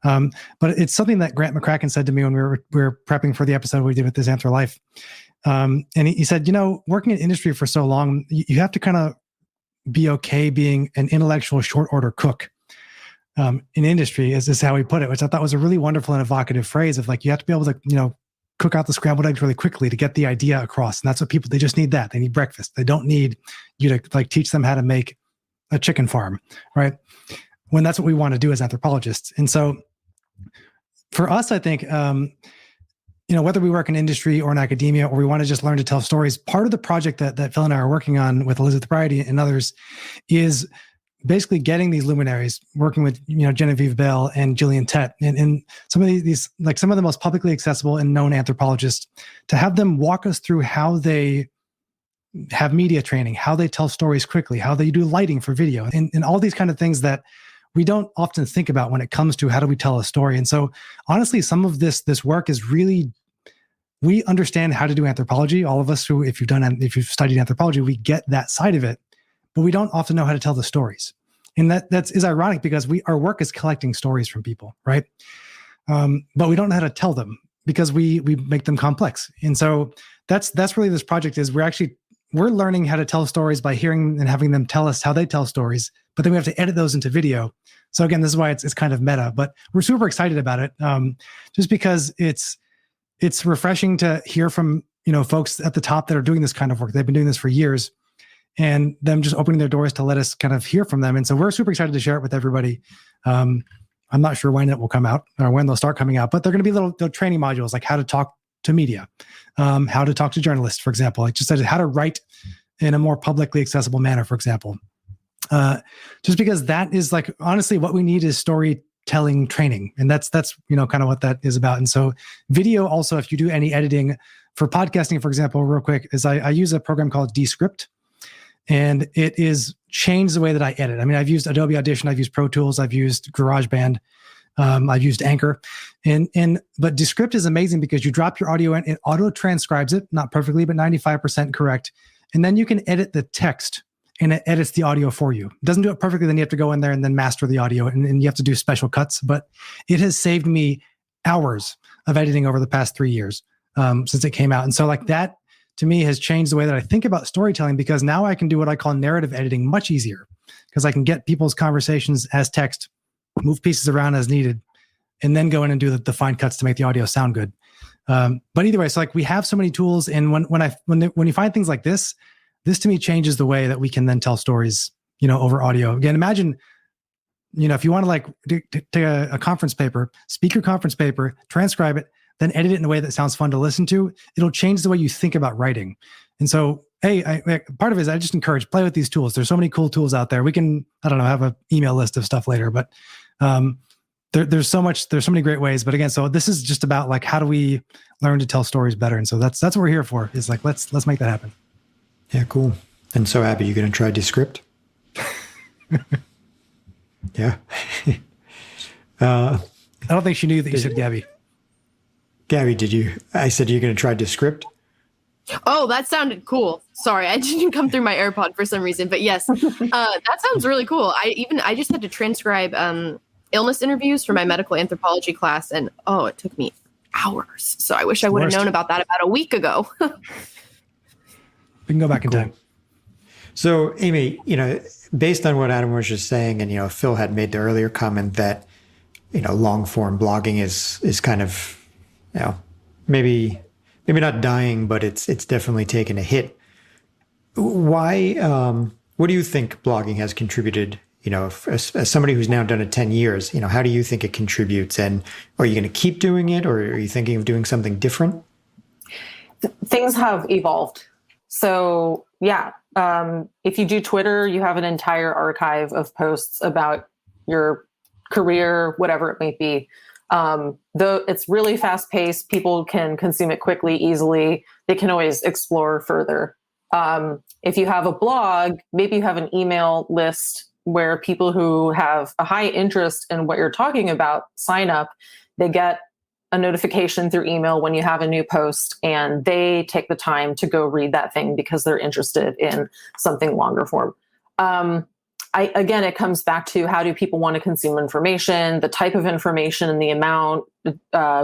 But it's something that Grant McCracken said to me when we were prepping for the episode we did with this Anthro Life. And he said, working in industry for so long, you have to kind of be okay being an intellectual short order cook. In industry is how he put it, which I thought was a really wonderful and evocative phrase of like, you have to be able to, cook out the scrambled eggs really quickly to get the idea across. And that's what they just need that. They need breakfast. They don't need you to like teach them how to make a chicken farm, right? When that's what we want to do as anthropologists. And so for us, I think, whether we work in industry or in academia, or we want to just learn to tell stories, part of the project that Phil and I are working on with Elizabeth Bridey and others is basically getting these luminaries, working with Genevieve Bell and Gillian Tett, and some of these like some of the most publicly accessible and known anthropologists, to have them walk us through how they have media training, how they tell stories quickly, how they do lighting for video, and all these kind of things that we don't often think about when it comes to how do we tell a story. And so honestly, some of this work is really, we understand how to do anthropology. All of us who, if you've studied anthropology, we get that side of it, but we don't often know how to tell the stories. And that is ironic because our work is collecting stories from people, right? But we don't know how to tell them because we make them complex. And so that's really this project is we're learning how to tell stories by hearing and having them tell us how they tell stories, but then we have to edit those into video. So again, this is why it's kind of meta, but we're super excited about it, just because it's refreshing to hear from folks at the top that are doing this kind of work. They've been doing this for years, and them just opening their doors to let us kind of hear from them. And so we're super excited to share it with everybody. I'm not sure when it will come out or when they'll start coming out, but they're going to be little training modules, like how to talk to media, how to talk to journalists, for example, like just how to write in a more publicly accessible manner, for example. Just because that is like, honestly, what we need is storytelling training. And that's kind of what that is about. And so video also, if you do any editing for podcasting, for example, real quick, is I use a program called Descript, and it is changed the way that I edit. I mean, I've used Adobe Audition, I've used Pro Tools, I've used GarageBand, I've used Anchor, but Descript is amazing because you drop your audio in, it auto transcribes it, not perfectly, but 95% correct. And then you can edit the text and it edits the audio for you. It doesn't do it perfectly. Then you have to go in there and then master the audio and you have to do special cuts, but it has saved me hours of editing over the past 3 years since it came out. And so like that to me has changed the way that I think about storytelling, because now I can do what I call narrative editing much easier, because I can get people's conversations as text, move pieces around as needed, and then go in and do the fine cuts to make the audio sound good. But either way, so like we have so many tools, and when you find things like this to me changes the way that we can then tell stories, over audio. Again, imagine, if you want to like take a conference paper, speak your conference paper, transcribe it, then edit it in a way that sounds fun to listen to, it'll change the way you think about writing. And so, part of it is I just encourage, play with these tools. There's so many cool tools out there. We can, have an email list of stuff later, but there's so many great ways. But again, so this is just about like, how do we learn to tell stories better? And so that's what we're here for, is like, let's make that happen. Yeah, cool. And so, Abby, you going to try Descript? Yeah. I don't think she knew that you said Gabby. Gabby, I said you're going to try Descript? Oh, that sounded cool. Sorry, I didn't come through my AirPod for some reason, but yes, that sounds really cool. I just had to transcribe illness interviews for my medical anthropology class, and it took me hours. So I wish I would have known about that about a week ago. We can go back in time. So, Amy, based on what Adam was just saying, and Phil had made the earlier comment that long form blogging is kind of maybe not dying, but it's definitely taken a hit. Why? What do you think blogging has contributed? As somebody who's now done it 10 years, how do you think it contributes? And are you going to keep doing it, or are you thinking of doing something different? Things have evolved. So yeah, if you do Twitter, you have an entire archive of posts about your career, whatever it may be. Though it's really fast paced, people can consume it quickly, easily. They can always explore further. If you have a blog, maybe you have an email list where people who have a high interest in what you're talking about sign up. They get a notification through email when you have a new post, and they take the time to go read that thing because they're interested in something longer form. Again, it comes back to, how do people want to consume information? The type of information and the amount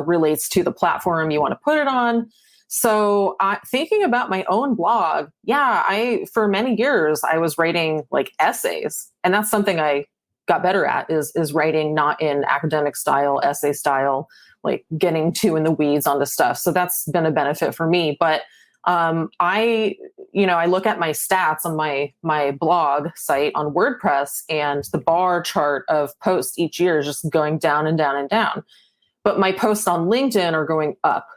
relates to the platform you want to put it on. So thinking about my own blog, for many years, I was writing like essays, and that's something I got better at is writing not in academic style, essay style, like getting too in the weeds on the stuff. So that's been a benefit for me. But I look at my stats on my blog site on WordPress, and the bar chart of posts each year is just going down and down and down. But my posts on LinkedIn are going up.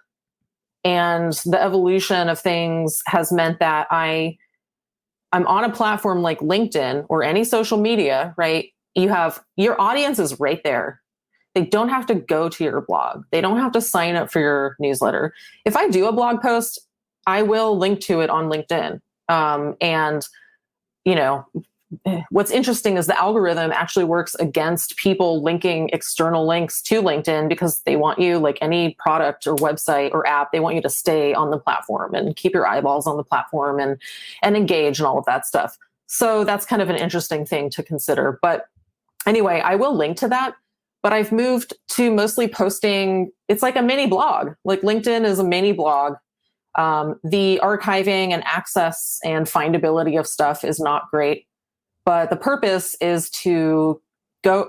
And the evolution of things has meant that I'm on a platform like LinkedIn or any social media, right? You have your audience is right there. They don't have to go to your blog. They don't have to sign up for your newsletter. If I do a blog post, I will link to it on LinkedIn. And, what's interesting is the algorithm actually works against people linking external links to LinkedIn because they want you, like any product or website or app, they want you to stay on the platform and keep your eyeballs on the platform and engage and all of that stuff. So that's kind of an interesting thing to consider. But anyway, I will link to that. But I've moved to mostly posting. It's like a mini blog. Like LinkedIn is a mini blog. The archiving and access and findability of stuff is not great. But the purpose is to talk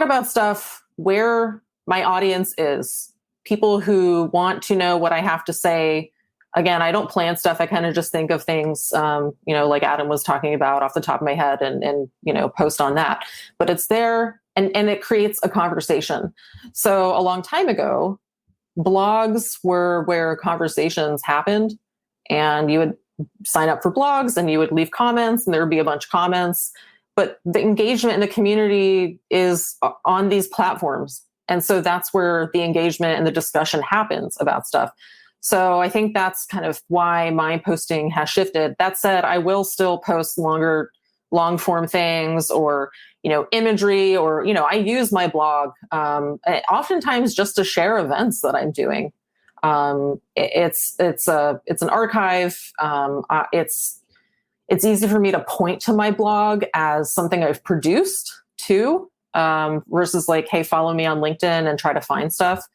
about stuff where my audience is. People who want to know what I have to say. Again, I don't plan stuff. I kind of just think of things, like Adam was talking about off the top of my head and post on that. But it's there and it creates a conversation. So a long time ago, blogs were where conversations happened, and you would sign up for blogs and you would leave comments and there would be a bunch of comments. But the engagement in the community is on these platforms. And so that's where the engagement and the discussion happens about stuff. So I think that's kind of why my posting has shifted. That said, I will still post long form things or, imagery or, I use my blog oftentimes just to share events that I'm doing. It's an archive. It's easy for me to point to my blog as something I've produced too, versus like, hey, follow me on LinkedIn and try to find stuff.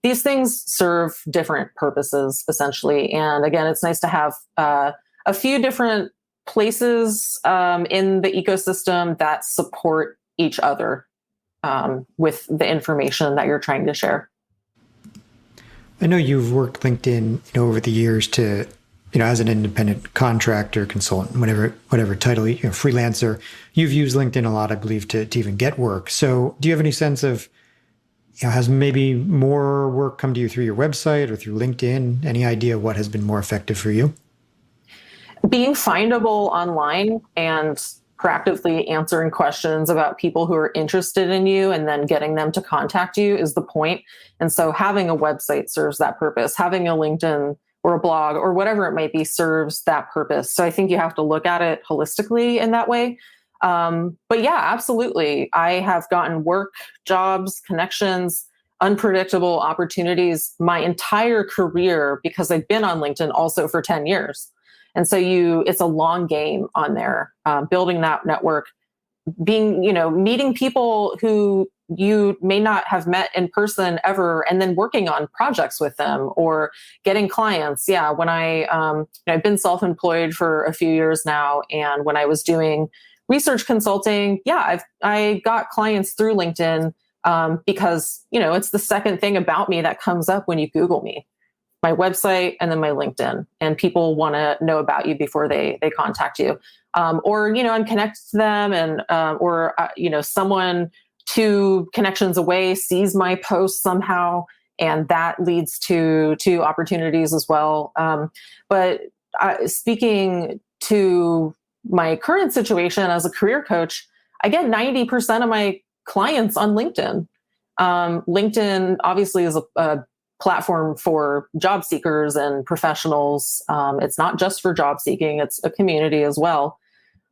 These things serve different purposes, essentially. And again, it's nice to have a few different places in the ecosystem that support each other with the information that you're trying to share. I know you've worked LinkedIn, over the years to, as an independent contractor, consultant, whatever title, freelancer. You've used LinkedIn a lot, I believe, to even get work. So do you have any sense of, has maybe more work come to you through your website or through LinkedIn? Any idea what has been more effective for you? Being findable online and proactively answering questions about people who are interested in you and then getting them to contact you is the point. And so having a website serves that purpose. Having a LinkedIn or a blog or whatever it might be serves that purpose. So I think you have to look at it holistically in that way. But yeah, absolutely. I have gotten work, jobs, connections, unpredictable opportunities my entire career because I've been on LinkedIn also for 10 years. And so it's a long game on there, building that network, meeting people who you may not have met in person ever, and then working on projects with them or getting clients. Yeah. When I've been self-employed for a few years now. And when I was doing research consulting, I got clients through LinkedIn because, it's the second thing about me that comes up when you Google me. My website and then my LinkedIn, and people want to know about you before they contact you, or I'm connected to them, and or someone 2 connections away sees my post somehow, and that leads to opportunities as well. But speaking to my current situation as a career coach, I get 90% of my clients on LinkedIn. LinkedIn obviously is a platform for job seekers and professionals. It's not just for job seeking, it's a community as well.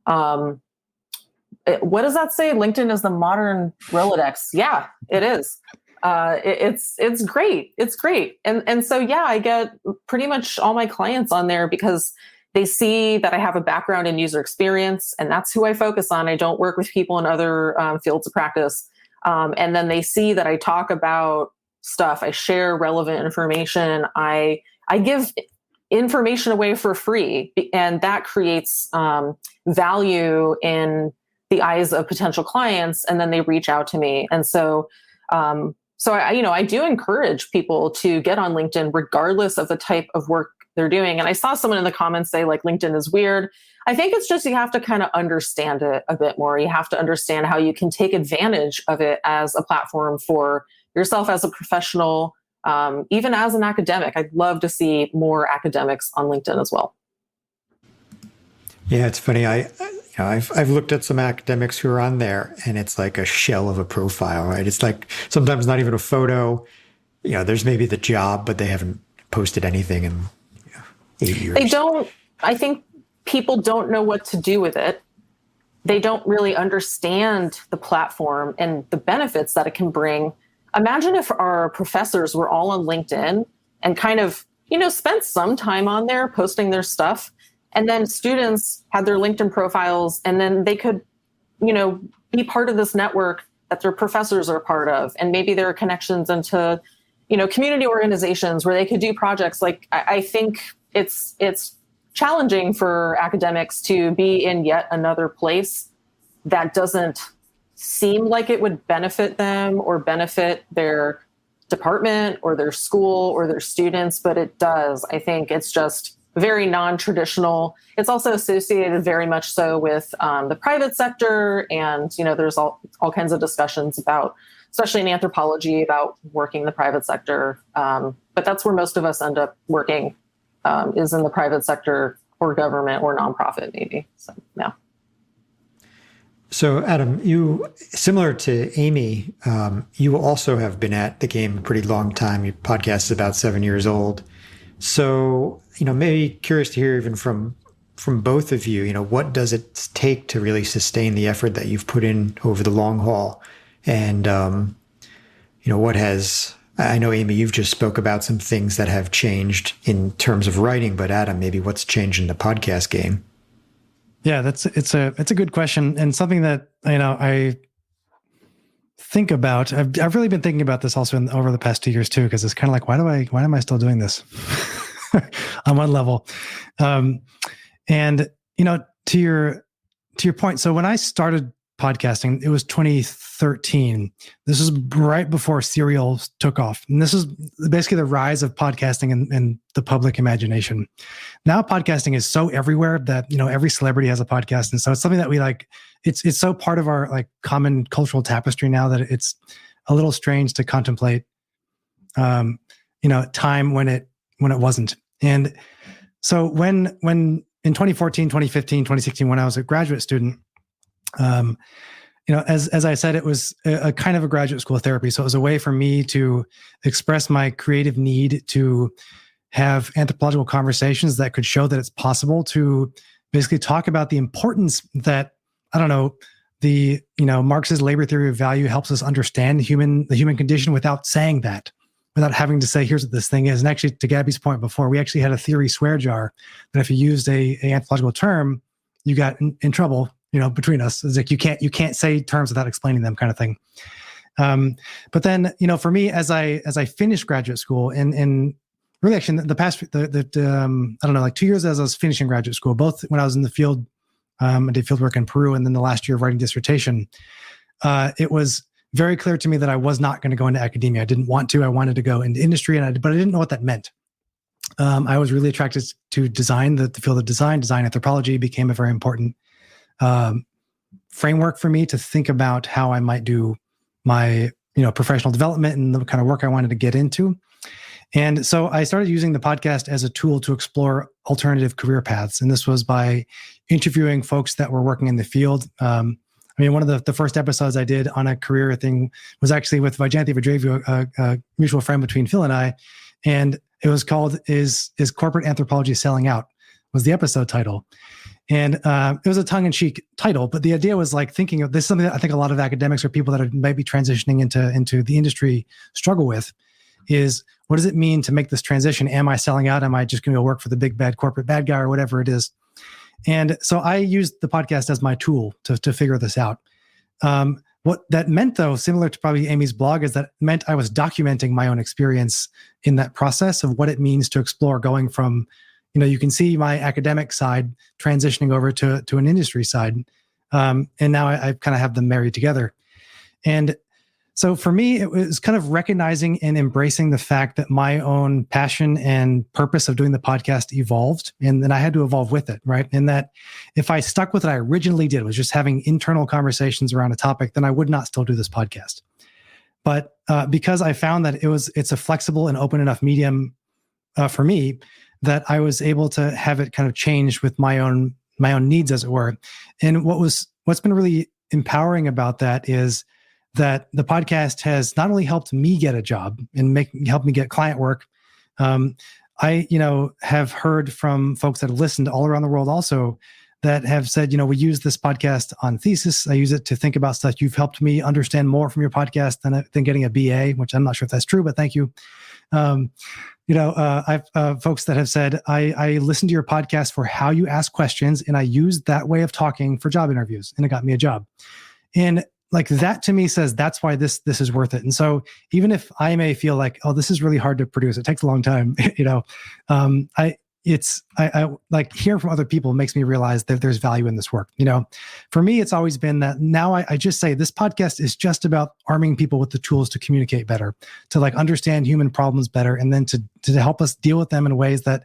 What does that say? LinkedIn is the modern Rolodex. Yeah, it is. It's great. It's great. And so, I get pretty much all my clients on there because they see that I have a background in user experience, and that's who I focus on. I don't work with people in other fields of practice. And then they see that I talk about stuff. I share relevant information. I give information away for free, and that creates value in the eyes of potential clients. And then they reach out to me. And so So I do encourage people to get on LinkedIn regardless of the type of work they're doing. And I saw someone in the comments say like LinkedIn is weird. I think it's just you have to kind of understand it a bit more. You have to understand how you can take advantage of it as a platform for yourself as a professional, even as an academic. I'd love to see more academics on LinkedIn as well. Yeah, it's funny. I've looked at some academics who are on there, and it's like a shell of a profile, right? It's like sometimes not even a photo. There's maybe the job, but they haven't posted anything in 8 years. They don't. I think people don't know what to do with it. They don't really understand the platform and the benefits that it can bring. Imagine if our professors were all on LinkedIn and kind of, spent some time on there posting their stuff. And then students had their LinkedIn profiles, and then they could, be part of this network that their professors are a part of. And maybe there are connections into, community organizations where they could do projects. Like, I think it's challenging for academics to be in yet another place that doesn't seem like it would benefit them or benefit their department or their school or their students, but it does. I think it's just very non-traditional. It's also associated very much so with the private sector. And, there's all kinds of discussions about, especially in anthropology, about working in the private sector. But that's where most of us end up working, is in the private sector or government or nonprofit, maybe. So, yeah. So, Adam, you, similar to Amy, you also have been at the game a pretty long time. Your podcast is about 7 years old. So, maybe curious to hear even from both of you, what does it take to really sustain the effort that you've put in over the long haul? And, what has, I know, Amy, you've just spoke about some things that have changed in terms of writing, but Adam, maybe what's changed in the podcast game? Yeah, it's a good question, and something that I think about. I've really been thinking about this also over the past 2 years too, because it's kind of like, why am I still doing this on one level? And to your point, so when I started podcasting, it was 2013. This is right before Serial took off. And this is basically the rise of podcasting in the public imagination. Now podcasting is so everywhere that, every celebrity has a podcast. And so it's something that we like, it's so part of our like common cultural tapestry now that it's a little strange to contemplate, time when it wasn't. And so when in 2014, 2015, 2016, when I was a graduate student, as I said, it was a kind of a graduate school therapy. So it was a way for me to express my creative need to have anthropological conversations that could show that it's possible to basically talk about the importance that, the Marx's labor theory of value helps us understand the human condition without saying that, without having to say, here's what this thing is. And actually, to Gabby's point before, we actually had a theory swear jar that if you used a anthropological term, you got in trouble. Between us, it's like you can't say terms without explaining them, kind of thing. But then, for me, as I finished graduate school, and really actually the past I don't know, like 2 years as I was finishing graduate school, both when I was in the field, I did field work in Peru, and then the last year of writing dissertation, it was very clear to me that I was not going to go into academia. I didn't want to. I wanted to go into industry, but I didn't know what that meant. I was really attracted to design. The field of design anthropology became a very important framework for me to think about how I might do my, professional development and the kind of work I wanted to get into. And so I started using the podcast as a tool to explore alternative career paths. And this was by interviewing folks that were working in the field. One of the first episodes I did on a career thing was actually with Vyjanthi Vadrevu, a mutual friend between Phil and I. And it was called, Is Corporate Anthropology Selling Out? Was the episode title. And it was a tongue-in-cheek title, but the idea was like thinking of this, something that I think a lot of academics or people that are maybe transitioning into the industry struggle with, is what does it mean to make this transition? Am I selling out? Am I just going to go work for the big bad corporate bad guy or whatever it is? And so I used the podcast as my tool to figure this out. What that meant, though, similar to probably Amy's blog, is that meant I was documenting my own experience in that process of what it means to explore going from, you can see my academic side transitioning over to an industry side. And now I kind of have them married together. And So for me, it was kind of recognizing and embracing the fact that my own passion and purpose of doing the podcast evolved, and then I had to evolve with it, right? And that if I stuck with what I originally did, was just having internal conversations around a topic, then I would not still do this podcast. But because I found that it's a flexible and open enough medium for me, that I was able to have it kind of change with my own needs, as it were. And what's been really empowering about that is that the podcast has not only helped me get a job and help me get client work. I have heard from folks that have listened all around the world also that have said, we use this podcast on thesis. I use it to think about stuff. You've helped me understand more from your podcast than getting a BA, which I'm not sure if that's true, but thank you. I've folks that have said, I listened to your podcast for how you ask questions, and I used that way of talking for job interviews, and it got me a job. And like that to me says that's why this is worth it. And so even if I may feel like, oh, this is really hard to produce, it takes a long time, I like hearing from other people makes me realize that there's value in this work. For me, it's always been that now I just say this podcast is just about arming people with the tools to communicate better, to like understand human problems better, and then to help us deal with them in ways that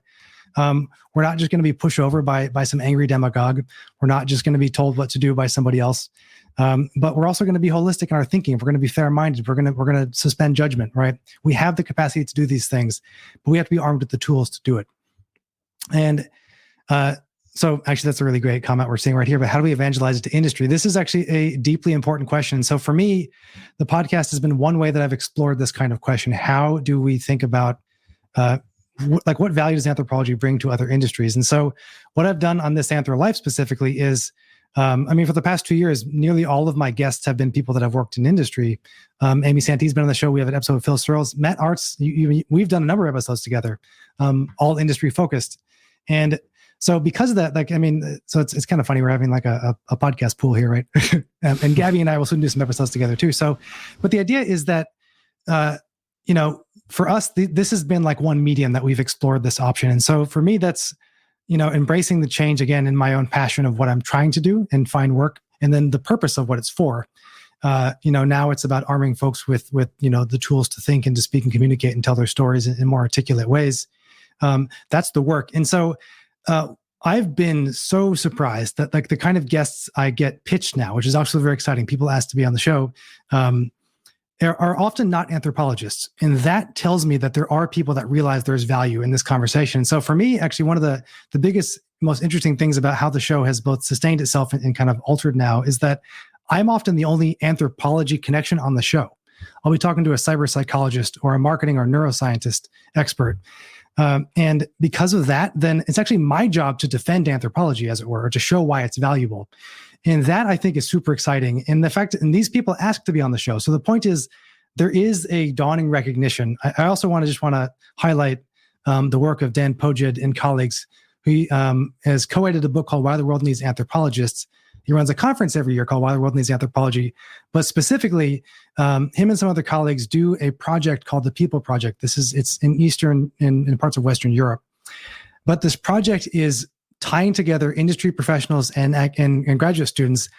we're not just going to be pushed over by some angry demagogue. We're not just going to be told what to do by somebody else. But we're also going to be holistic in our thinking. We're going to be fair-minded. We're going to suspend judgment, right? We have the capacity to do these things, but we have to be armed with the tools to do it. And so actually, that's a really great comment we're seeing right here. But how do we evangelize it to industry? This is actually a deeply important question. So for me, the podcast has been one way that I've explored this kind of question. How do we think about what value does anthropology bring to other industries? And so what I've done on this Anthro Life specifically is, for the past 2 years, nearly all of my guests have been people that have worked in industry. Amy Santee's been on the show. We have an episode with Phil Surles. Matt Artz, we've done a number of episodes together, all industry focused. And so because of that, so it's kind of funny. We're having like a podcast pool here, right? And Gabby and I will soon do some episodes together too. So, but the idea is that, for us, this has been like one medium that we've explored this option. And so for me, that's, embracing the change again in my own passion of what I'm trying to do and find work, and then the purpose of what it's for. Now it's about arming folks with the tools to think and to speak and communicate and tell their stories in more articulate ways. That's the work. And so I've been so surprised that like the kind of guests I get pitched now, which is actually very exciting. People ask to be on the show. Are often not anthropologists. And that tells me that there are people that realize there's value in this conversation. So for me, actually, one of the biggest, most interesting things about how the show has both sustained itself and kind of altered now is that I'm often the only anthropology connection on the show. I'll be talking to a cyber psychologist or a marketing or neuroscientist expert. And because of that, then it's actually my job to defend anthropology, as it were, or to show why it's valuable. And that I think is super exciting. And the fact, and these people ask to be on the show. So the point is, there is a dawning recognition. I also want to highlight the work of Dan Pojed and colleagues, who has co-edited a book called Why the World Needs Anthropologists. He runs a conference every year called Why the World Needs Anthropology. But specifically, him and some other colleagues do a project called the People Project. It's in Eastern and in parts of Western Europe. But this project is tying together industry professionals and graduate students,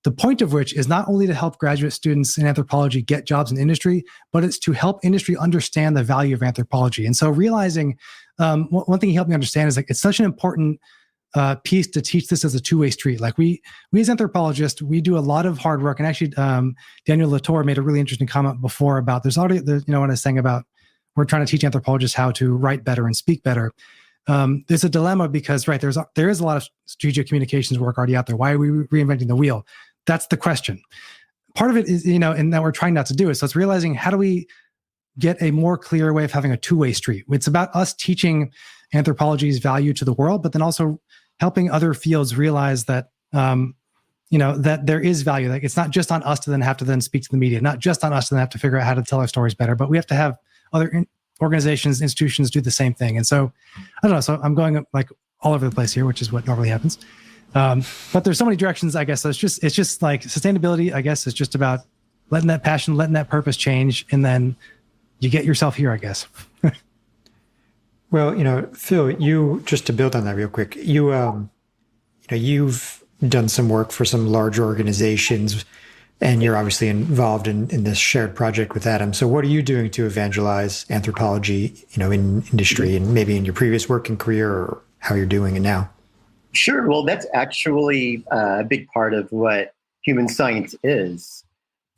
the point of which is not only to help graduate students in anthropology get jobs in industry, but it's to help industry understand the value of anthropology. And so realizing, one thing he helped me understand is like, it's such an important piece to teach this as a two-way street. Like we as anthropologists, we do a lot of hard work. And actually, Daniel Latour made a really interesting comment before about when I was saying about we're trying to teach anthropologists how to write better and speak better. There's a dilemma because, right, there is a lot of strategic communications work already out there. Why are we reinventing the wheel? That's the question. Part of it is, and that we're trying not to do it. So it's realizing, how do we get a more clear way of having a two-way street? It's about us teaching anthropology's value to the world, but then also helping other fields realize that, that there is value. Like it's not just on us to then have to speak to the media, not just on us to then have to figure out how to tell our stories better, but we have to have other organizations, institutions do the same thing. And so, I don't know. So I'm going like all over the place here, which is what normally happens. But there's so many directions, I guess. So it's just like sustainability, I guess, is just about letting that passion, letting that purpose change. And then you get yourself here, I guess. Well, Phil, you, just to build on that real quick, you've done some work for some large organizations And you're obviously involved in this shared project with Adam. So what are you doing to evangelize anthropology, in industry and maybe in your previous working career or how you're doing it now? Sure. Well, that's actually a big part of what human science is,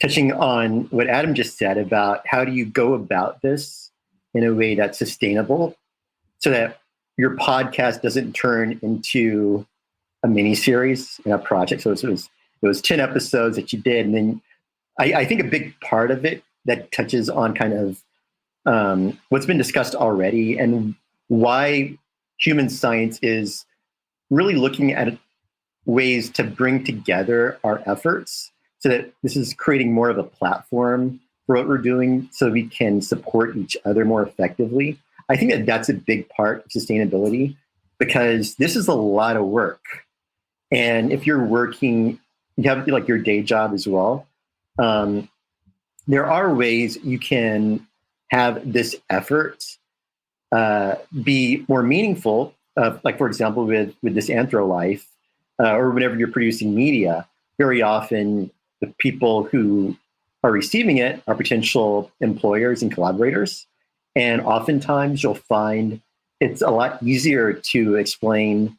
touching on what Adam just said about how do you go about this in a way that's sustainable so that your podcast doesn't turn into a mini series and a project. So it was 10 episodes that you did. And then I think a big part of it that touches on kind of what's been discussed already and why human science is really looking at ways to bring together our efforts so that this is creating more of a platform for what we're doing so we can support each other more effectively. I think that that's a big part of sustainability because this is a lot of work. And if you're working, you have like your day job as well. There are ways you can have this effort be more meaningful. Like, for example, with this Anthro Life, or whenever you're producing media, very often the people who are receiving it are potential employers and collaborators. And oftentimes you'll find it's a lot easier to explain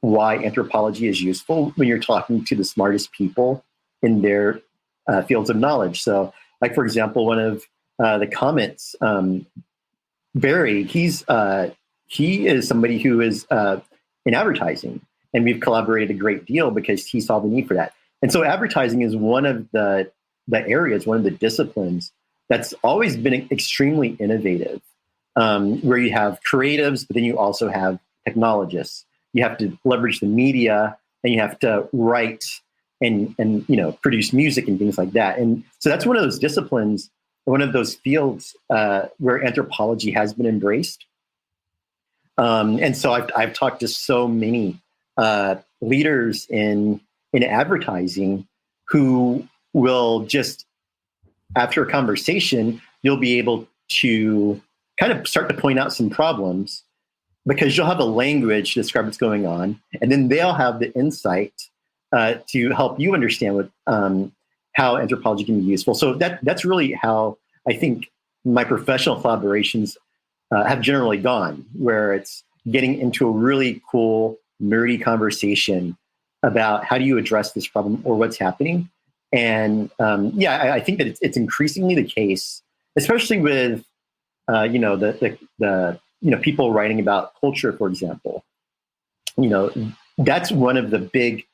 why anthropology is useful when you're talking to the smartest people in their fields of knowledge. So, like, for example, one of the comments, Barry, he is somebody who is in advertising, and we've collaborated a great deal because he saw the need for that. And so advertising is one of the areas, one of the disciplines that's always been extremely innovative, where you have creatives, but then you also have technologists. You have to leverage the media, and you have to write and produce music and things like that. And so that's one of those disciplines, one of those fields where anthropology has been embraced. And so I've talked to so many leaders in advertising who will just, after a conversation, you'll be able to kind of start to point out some problems because you'll have a language to describe what's going on, and then they'll have the insight to help you understand what how anthropology can be useful. So that's really how I think my professional collaborations have generally gone, where it's getting into a really cool, nerdy conversation about how do you address this problem or what's happening. And I think that it's increasingly the case, especially with the people writing about culture, for example. That's one of the big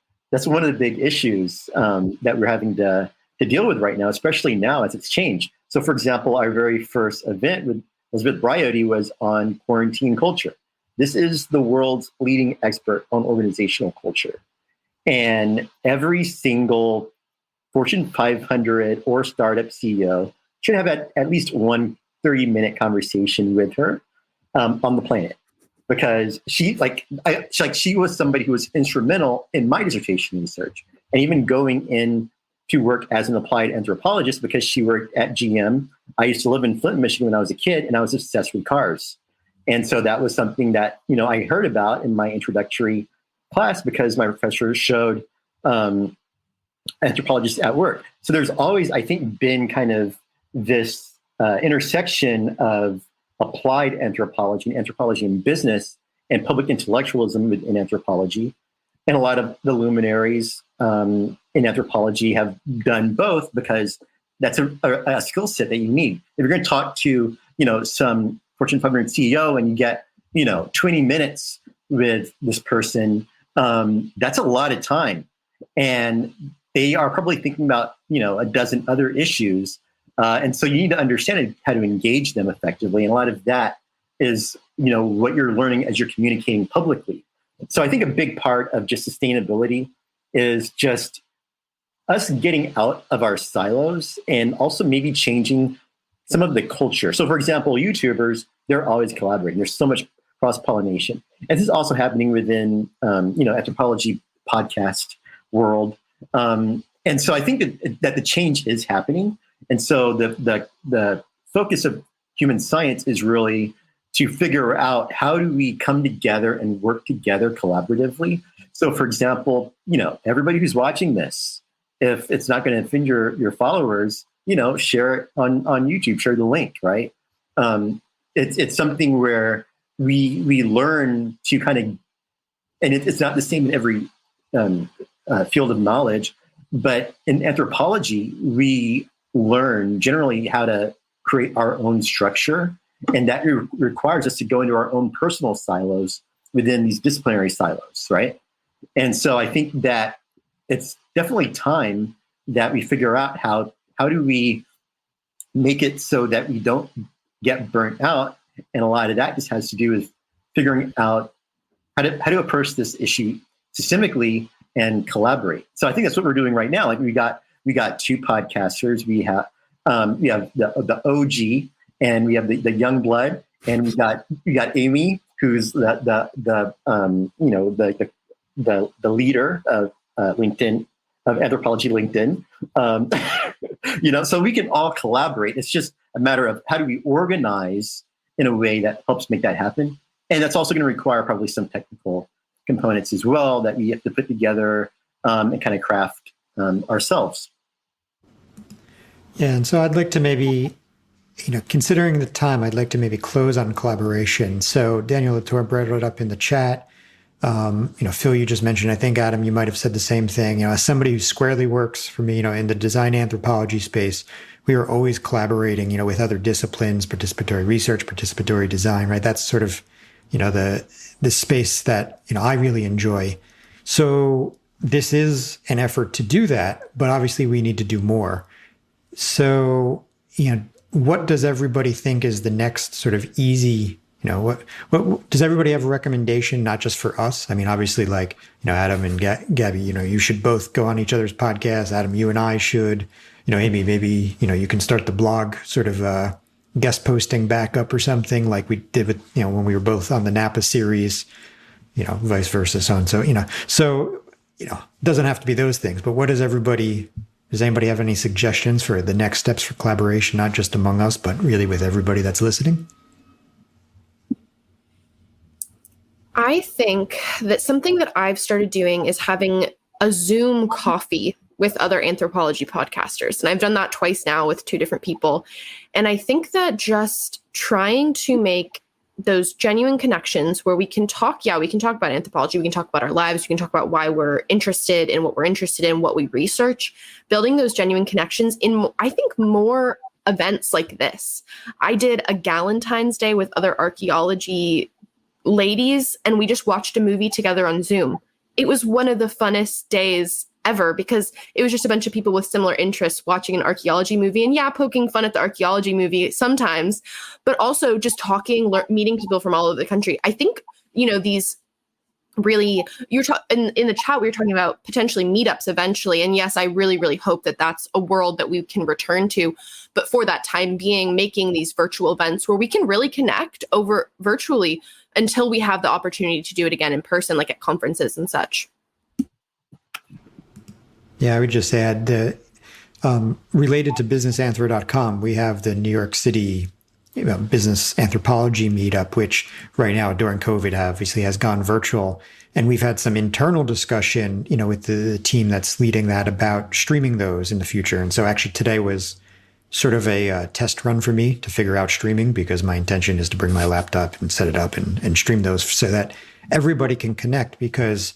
issues that we're having to deal with right now, especially now as it's changed. So, for example, our very first event with Elizabeth Briotti was on quarantine culture. This is the world's leading expert on organizational culture. And every single Fortune 500 or startup CEO should have at least one 30-minute conversation with her on the planet, because she was somebody who was instrumental in my dissertation research and even going in to work as an applied anthropologist because she worked at GM. I used to live in Flint, Michigan when I was a kid, and I was obsessed with cars. And so that was something that, I heard about in my introductory class because my professor showed anthropologists at work. So there's always, I think, been kind of this intersection of applied anthropology and anthropology in business and public intellectualism within anthropology. And a lot of the luminaries in anthropology have done both because that's a skill set that you need. If you're going to talk to, some Fortune 500 CEO and you get, 20 minutes with this person, that's a lot of time. And they are probably thinking about, a dozen other issues. And so you need to understand how to engage them effectively. And a lot of that is, what you're learning as you're communicating publicly. So I think a big part of just sustainability is just us getting out of our silos and also maybe changing some of the culture. So for example, YouTubers, they're always collaborating. There's so much cross-pollination. And this is also happening within, anthropology podcast world. And so I think that the change is happening. And so the focus of human science is really to figure out how do we come together and work together collaboratively. So for example, everybody who's watching this, if it's not going to offend your followers, share it on YouTube, share the link, right? It's something where we learn to kind of, and it's not the same in every field of knowledge, but in anthropology, we learn generally how to create our own structure, and that requires us to go into our own personal silos within these disciplinary silos, right? And so I think that it's definitely time that we figure out how do we make it so that we don't get burnt out. And a lot of that just has to do with figuring out how to approach this issue systemically and collaborate. So I think that's what we're doing right now. Like we got two podcasters. We have the OG, and we have the young blood, and we got Amy, who's the leader of LinkedIn, of Anthropology LinkedIn. So we can all collaborate. It's just a matter of how do we organize in a way that helps make that happen. And that's also going to require probably some technical components as well that we have to put together and kind of craft ourselves. Yeah, and so I'd like to maybe, considering the time, I'd like to maybe close on collaboration. So Daniel Latour brought it up in the chat. Phil, you just mentioned, I think, Adam, you might have said the same thing. As somebody who squarely works for me, in the design anthropology space, we are always collaborating, with other disciplines, participatory research, participatory design, right? That's sort of, the space that, I really enjoy. So this is an effort to do that, but obviously we need to do more. So, what does everybody think is the next sort of easy, what does everybody have a recommendation, not just for us? I mean, obviously, like, Adam and Gabby, you should both go on each other's podcasts. Adam, you and I should, Amy, maybe, you can start the blog sort of guest posting back up or something like we did with, when we were both on the Napa series, vice versa, so and so, doesn't have to be those things, but does anybody have any suggestions for the next steps for collaboration, not just among us, but really with everybody that's listening? I think that something that I've started doing is having a Zoom coffee with other anthropology podcasters. And I've done that twice now with two different people. And I think that just trying to make those genuine connections where we can talk about anthropology, we can talk about our lives, we can talk about why we're interested in what we're interested in, what we research, building those genuine connections in, I think, more events like this. I did a Galentine's Day with other archaeology ladies, and we just watched a movie together on Zoom. It was one of the funnest days ever because it was just a bunch of people with similar interests watching an archaeology movie and poking fun at the archaeology movie sometimes, but also just talking, meeting people from all over the country. I think, these really, in the chat, we were talking about potentially meetups eventually. And yes, I really, really hope that that's a world that we can return to. But for that time being, making these virtual events where we can really connect over virtually until we have the opportunity to do it again in person, like at conferences and such. Yeah, I would just add that related to businessanthro.com, we have the New York City business anthropology meetup, which right now during COVID obviously has gone virtual. And we've had some internal discussion, with the team that's leading that about streaming those in the future. And so actually today was sort of a test run for me to figure out streaming, because my intention is to bring my laptop and set it up and stream those so that everybody can connect. Because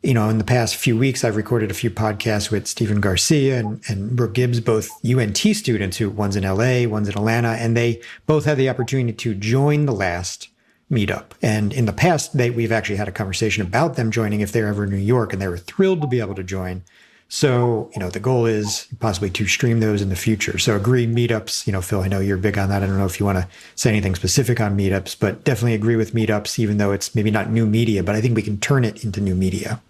in the past few weeks, I've recorded a few podcasts with Stephen Garcia and Brooke Gibbs, both UNT students, who one's in LA, one's in Atlanta, and they both had the opportunity to join the last meetup. And in the past, we've actually had a conversation about them joining if they're ever in New York, and they were thrilled to be able to join. So, the goal is possibly to stream those in the future. So agree meetups, Phil, I know you're big on that. I don't know if you want to say anything specific on meetups, but definitely agree with meetups, even though it's maybe not new media, but I think we can turn it into new media.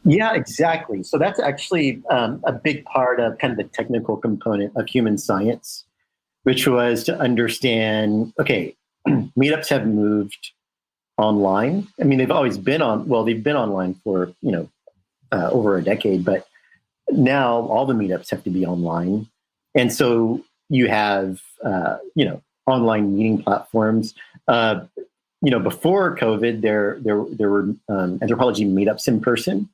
Yeah, exactly. So that's actually a big part of kind of the technical component of human science, which was to understand, okay, meetups have moved online. I mean, they've always been they've been online for, over a decade, but now all the meetups have to be online. And so you have, online meeting platforms. Before COVID, there were anthropology meetups in person.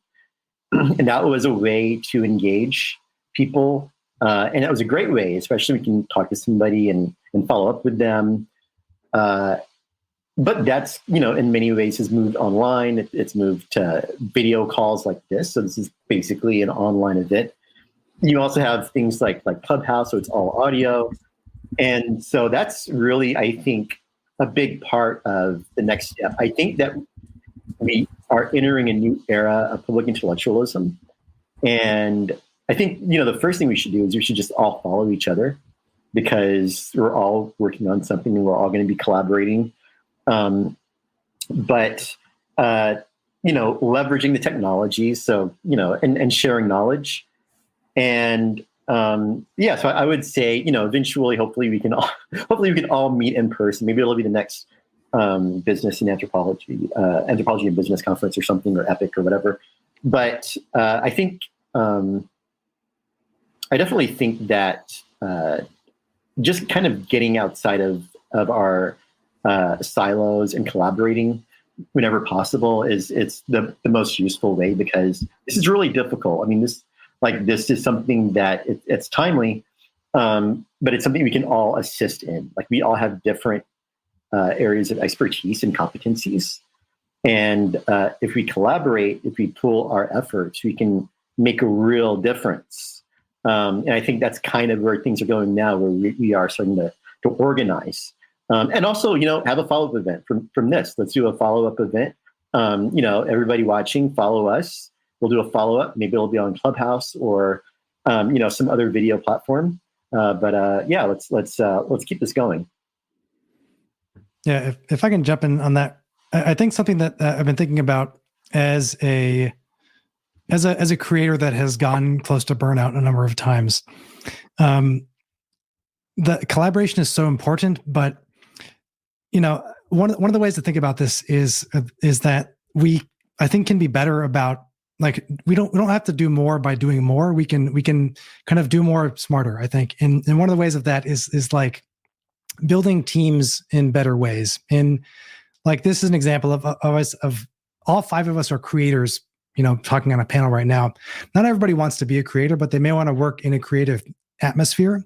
and that was a way to engage people. And it was a great way, especially we can talk to somebody and follow up with them. But that's, in many ways has moved online. It's moved to video calls like this. So this is basically an online event. You also have things like Clubhouse, so it's all audio. And so that's really, I think, a big part of the next step. I think that we are entering a new era of public intellectualism. And I think, the first thing we should do is we should just all follow each other, because we're all working on something and we're all going to be collaborating. But leveraging the technology, so, and sharing knowledge. And so I would say, eventually, hopefully we can all meet in person. Maybe it'll be the next business and anthropology and business conference or something, or EPIC or whatever. But I think I definitely think that just kind of getting outside of our silos and collaborating whenever possible it's the most useful way, because this is really difficult. I mean, this is something that it's timely, but it's something we can all assist in. Like, we all have different areas of expertise and competencies. And if we collaborate, if we pool our efforts, we can make a real difference. And I think that's kind of where things are going now, where we are starting to organize. And also, have a follow-up event from this. Let's do a follow-up event. Everybody watching, follow us. We'll do a follow-up. Maybe it'll be on Clubhouse or, some other video platform. Let's keep this going. Yeah, if I can jump in on that, I think something that I've been thinking about as a creator that has gone close to burnout a number of times, the collaboration is so important. But one of the ways to think about this is that we, I think, can be better about, like, we don't have to do more by doing more. We can kind of do more smarter, I think. And one of the ways of that is like building teams in better ways. And like, this is an example of all five of us are creators, talking on a panel right now. Not everybody wants to be a creator, but they may want to work in a creative atmosphere.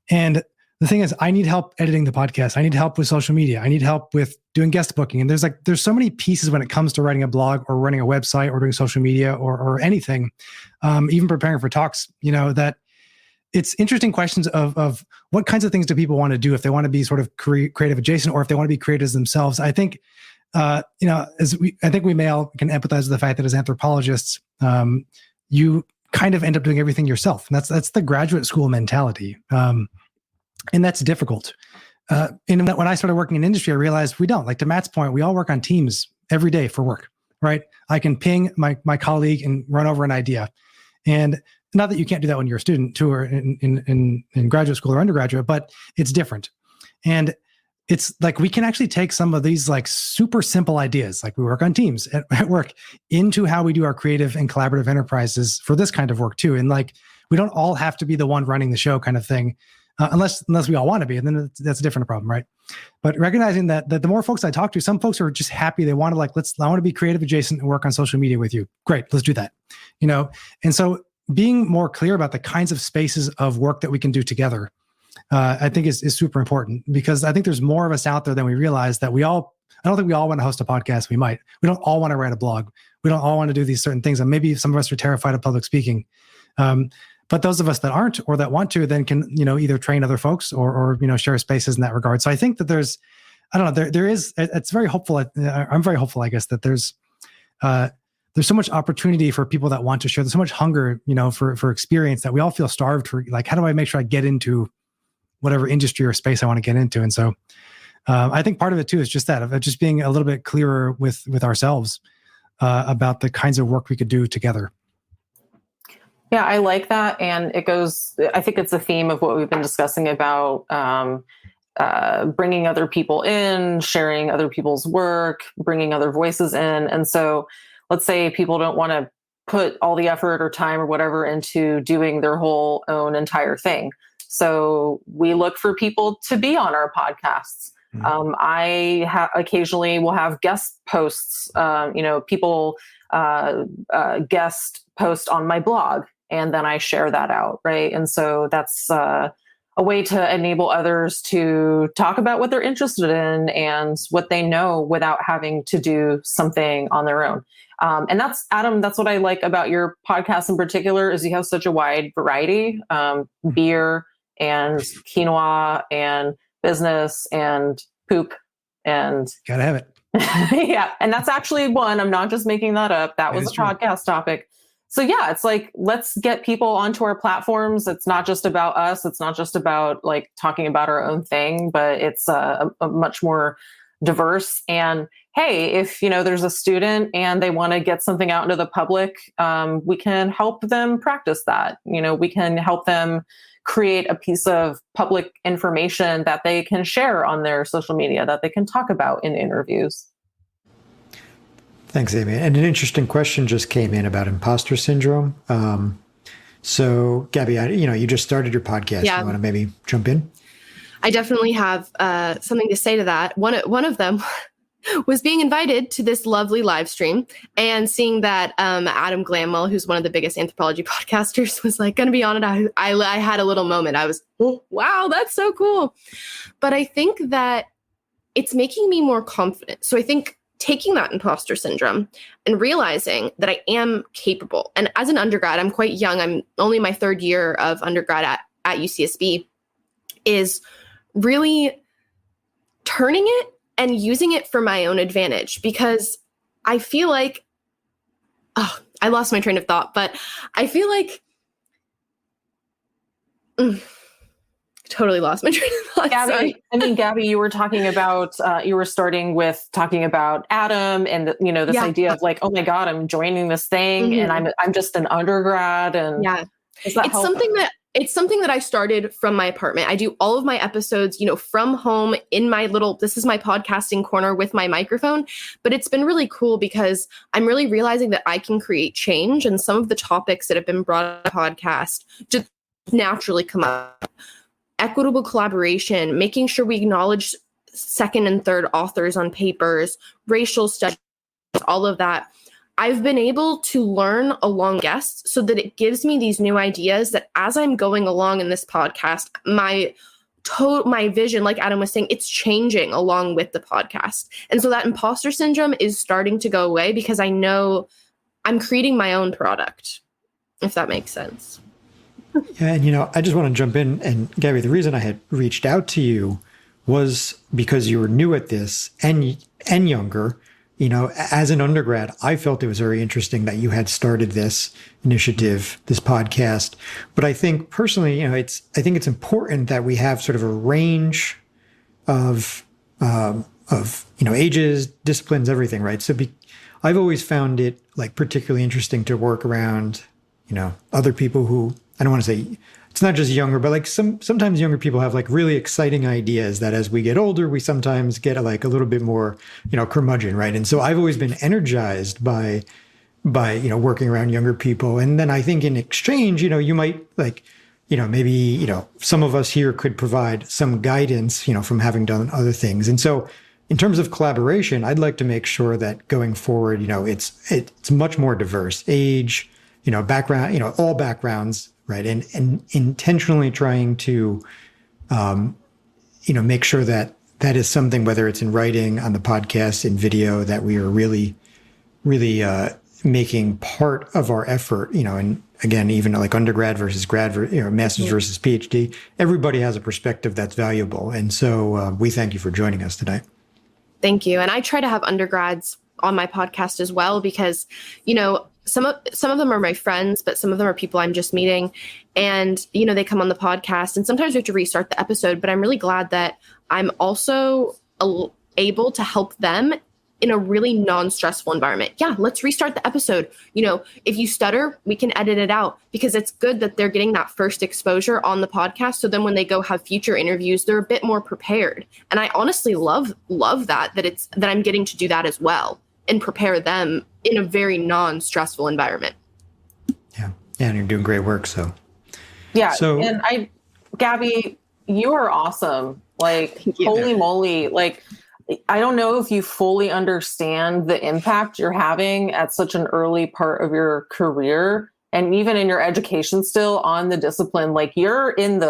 And the thing is, I need help editing the podcast. I need help with social media. I need help with doing guest booking. And there's so many pieces when it comes to writing a blog or running a website or doing social media or anything, even preparing for talks, that it's interesting questions of what kinds of things do people want to do if they want to be sort of creative adjacent, or if they want to be creators themselves. I think, I think we may all can empathize with the fact that as anthropologists, you kind of end up doing everything yourself. And that's the graduate school mentality. And that's difficult. And when I started working in industry, I realized we don't. Like, to Matt's point, we all work on teams every day for work, right? I can ping my colleague and run over an idea. And not that you can't do that when you're a student too, or in graduate school or undergraduate, but it's different. And it's like, we can actually take some of these like super simple ideas, like we work on teams at work, into how we do our creative and collaborative enterprises for this kind of work too. And like, we don't all have to be the one running the show kind of thing. Unless we all want to be, and then that's a different problem, right? But recognizing that the more folks I talk to, some folks are just happy. They want to I want to be creative adjacent and work on social media with you. Great, let's do that. And so being more clear about the kinds of spaces of work that we can do together, I think is super important, because I think there's more of us out there than we realize that I don't think we all want to host a podcast. We don't all want to write a blog. We don't all want to do these certain things. And maybe some of us are terrified of public speaking. But those of us that aren't, or that want to, then can, either train other folks or share spaces in that regard. So I think that there's it's very hopeful. I'm very hopeful, I guess, that there's so much opportunity for people that want to share. There's so much hunger, for experience, that we all feel starved for, like, how do I make sure I get into whatever industry or space I want to get into? And so I think part of it too is just that, of just being a little bit clearer with ourselves about the kinds of work we could do together. Yeah, I like that. And I think it's a theme of what we've been discussing about bringing other people in, sharing other people's work, bringing other voices in. And so let's say people don't want to put all the effort or time or whatever into doing their whole own entire thing. So we look for people to be on our podcasts. I occasionally will have guest posts, people guest post on my blog, and then I share that out, right? And so that's a way to enable others to talk about what they're interested in and what they know without having to do something on their own. And that's, Adam, that's what I like about your podcast in particular, is you have such a wide variety, beer and quinoa and business and poop and Gotta have it. yeah. And that's actually one. I'm not just making that up. That was a podcast topic. So yeah, it's like, let's get people onto our platforms. It's not just about us. It's not just about like talking about our own thing, but it's a much more diverse. And hey, if there's a student and they want to get something out into the public, we can help them practice that. We can help them create a piece of public information that they can share on their social media, that they can talk about in interviews. Thanks, Amy. And an interesting question just came in about imposter syndrome. So, Gabby, you just started your podcast. Yeah. You want to maybe jump in? I definitely have something to say to that. One of them was being invited to this lovely live stream and seeing that Adam Gamwell, who's one of the biggest anthropology podcasters, was like going to be on it. I had a little moment. I was, oh, wow, that's so cool. But I think that it's making me more confident. So I think taking that imposter syndrome and realizing that I am capable. And as an undergrad, I'm quite young. I'm only my third year of undergrad at UCSB, is really turning it and using it for my own advantage, because I feel like, I lost my train of thought, but I feel like, totally lost my train of thought. Gabby, Gabby, you were talking about, you were starting with talking about Adam and, this idea of like, oh my God, I'm joining this thing and I'm just an undergrad. And it's something that I started from my apartment. I do all of my episodes, from home in this is my podcasting corner with my microphone, but it's been really cool because I'm really realizing that I can create change, and some of the topics that have been brought on the podcast just naturally come up. Equitable collaboration, making sure we acknowledge second and third authors on papers, racial studies, all of that. I've been able to learn along guests so that it gives me these new ideas that as I'm going along in this podcast, my vision, like Adam was saying, it's changing along with the podcast. And so that imposter syndrome is starting to go away because I know I'm creating my own product, if that makes sense. Yeah, and I just want to jump in. And Gabby, the reason I had reached out to you was because you were new at this and younger. As an undergrad, I felt it was very interesting that you had started this initiative, this podcast. But I think personally, I think it's important that we have sort of a range of ages, disciplines, everything, right? So I've always found it like particularly interesting to work around, other people who, I don't want to say it's not just younger, but like sometimes younger people have like really exciting ideas that as we get older, we sometimes get like a little bit more, curmudgeon, right? And so I've always been energized by working around younger people. And then I think in exchange, you might like, maybe, some of us here could provide some guidance, from having done other things. And so in terms of collaboration, I'd like to make sure that going forward, it's much more diverse, age, background, all backgrounds, right? And intentionally trying to, make sure that that is something, whether it's in writing, on the podcast, in video, that we are really, really making part of our effort, and again, even like undergrad versus grad, master's versus PhD, everybody has a perspective that's valuable. And so we thank you for joining us tonight. Thank you. And I try to have undergrads on my podcast as well, because, some of them are my friends, but some of them are people I'm just meeting, and, they come on the podcast, and sometimes we have to restart the episode, but I'm really glad that I'm also able to help them in a really non-stressful environment. Yeah, let's restart the episode. If you stutter, we can edit it out, because it's good that they're getting that first exposure on the podcast. So then when they go have future interviews, they're a bit more prepared. And I honestly love that I'm getting to do that as well and prepare them in a very non-stressful environment. Yeah. And you're doing great work. So, yeah. And Gabby, you are awesome. Like, holy moly. Like, I don't know if you fully understand the impact you're having at such an early part of your career, and even in your education still, on the discipline. Like, you're in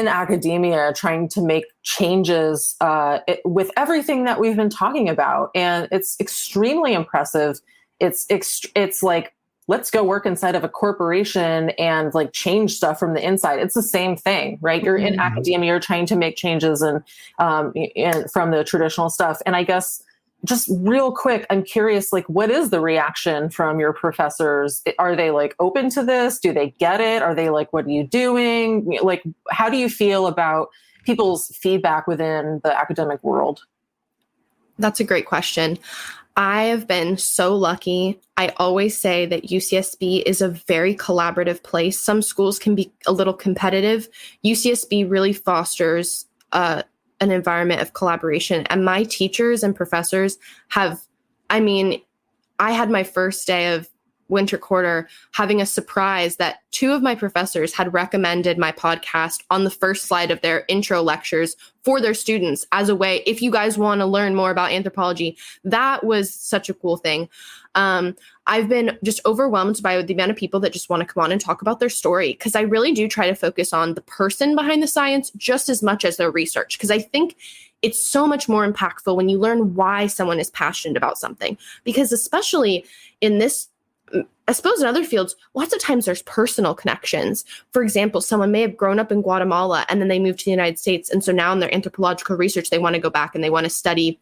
academia trying to make changes with everything that we've been talking about. And it's extremely impressive. It's like, let's go work inside of a corporation and like change stuff from the inside. It's the same thing, right? You're in academia, you're trying to make changes and from the traditional stuff. And I guess just real quick, I'm curious, like, what is the reaction from your professors? Are they like open to this? Do they get it? Are they like, what are you doing? Like, how do you feel about people's feedback within the academic world? That's a great question. I have been so lucky. I always say that UCSB is a very collaborative place. Some schools can be a little competitive. UCSB really fosters an environment of collaboration. And my teachers and professors have, I had my first day of winter quarter having a surprise that 2 of my professors had recommended my podcast on the first slide of their intro lectures for their students as a way, if you guys want to learn more about anthropology. That was such a cool thing. I've been just overwhelmed by the amount of people that just want to come on and talk about their story, because I really do try to focus on the person behind the science just as much as their research, because I think it's so much more impactful when you learn why someone is passionate about something. Because especially in this, I suppose in other fields, lots of times there's personal connections. For example, someone may have grown up in Guatemala and then they moved to the United States. And so now in their anthropological research, they want to go back and they want to study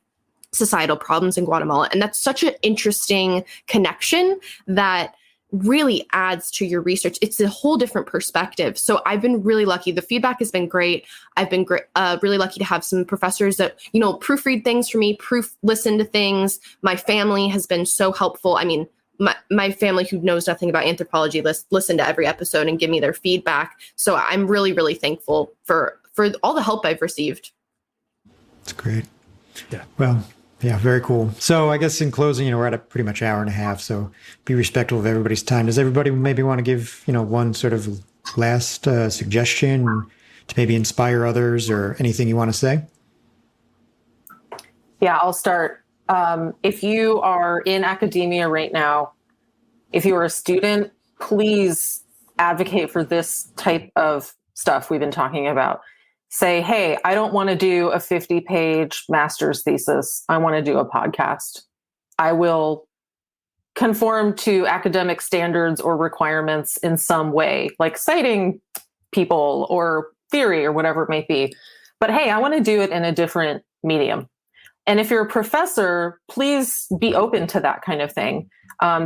societal problems in Guatemala. And that's such an interesting connection that really adds to your research. It's a whole different perspective. So I've been really lucky. The feedback has been great. I've been really lucky to have some professors that, proofread things for me, listen to things. My family has been so helpful. My family, who knows nothing about anthropology, listen to every episode and give me their feedback. So I'm really, really thankful for all the help I've received. That's great. Yeah. Well, yeah, very cool. So I guess in closing, we're at a pretty much hour and a half, so be respectful of everybody's time. Does everybody maybe want to give, one sort of last suggestion to maybe inspire others, or anything you want to say? Yeah, I'll start. If you are in academia right now, if you are a student, please advocate for this type of stuff we've been talking about. Say, hey, I don't want to do a 50-page master's thesis. I want to do a podcast. I will conform to academic standards or requirements in some way, like citing people or theory or whatever it may be. But hey, I want to do it in a different medium. And if you're a professor, please be open to that kind of thing.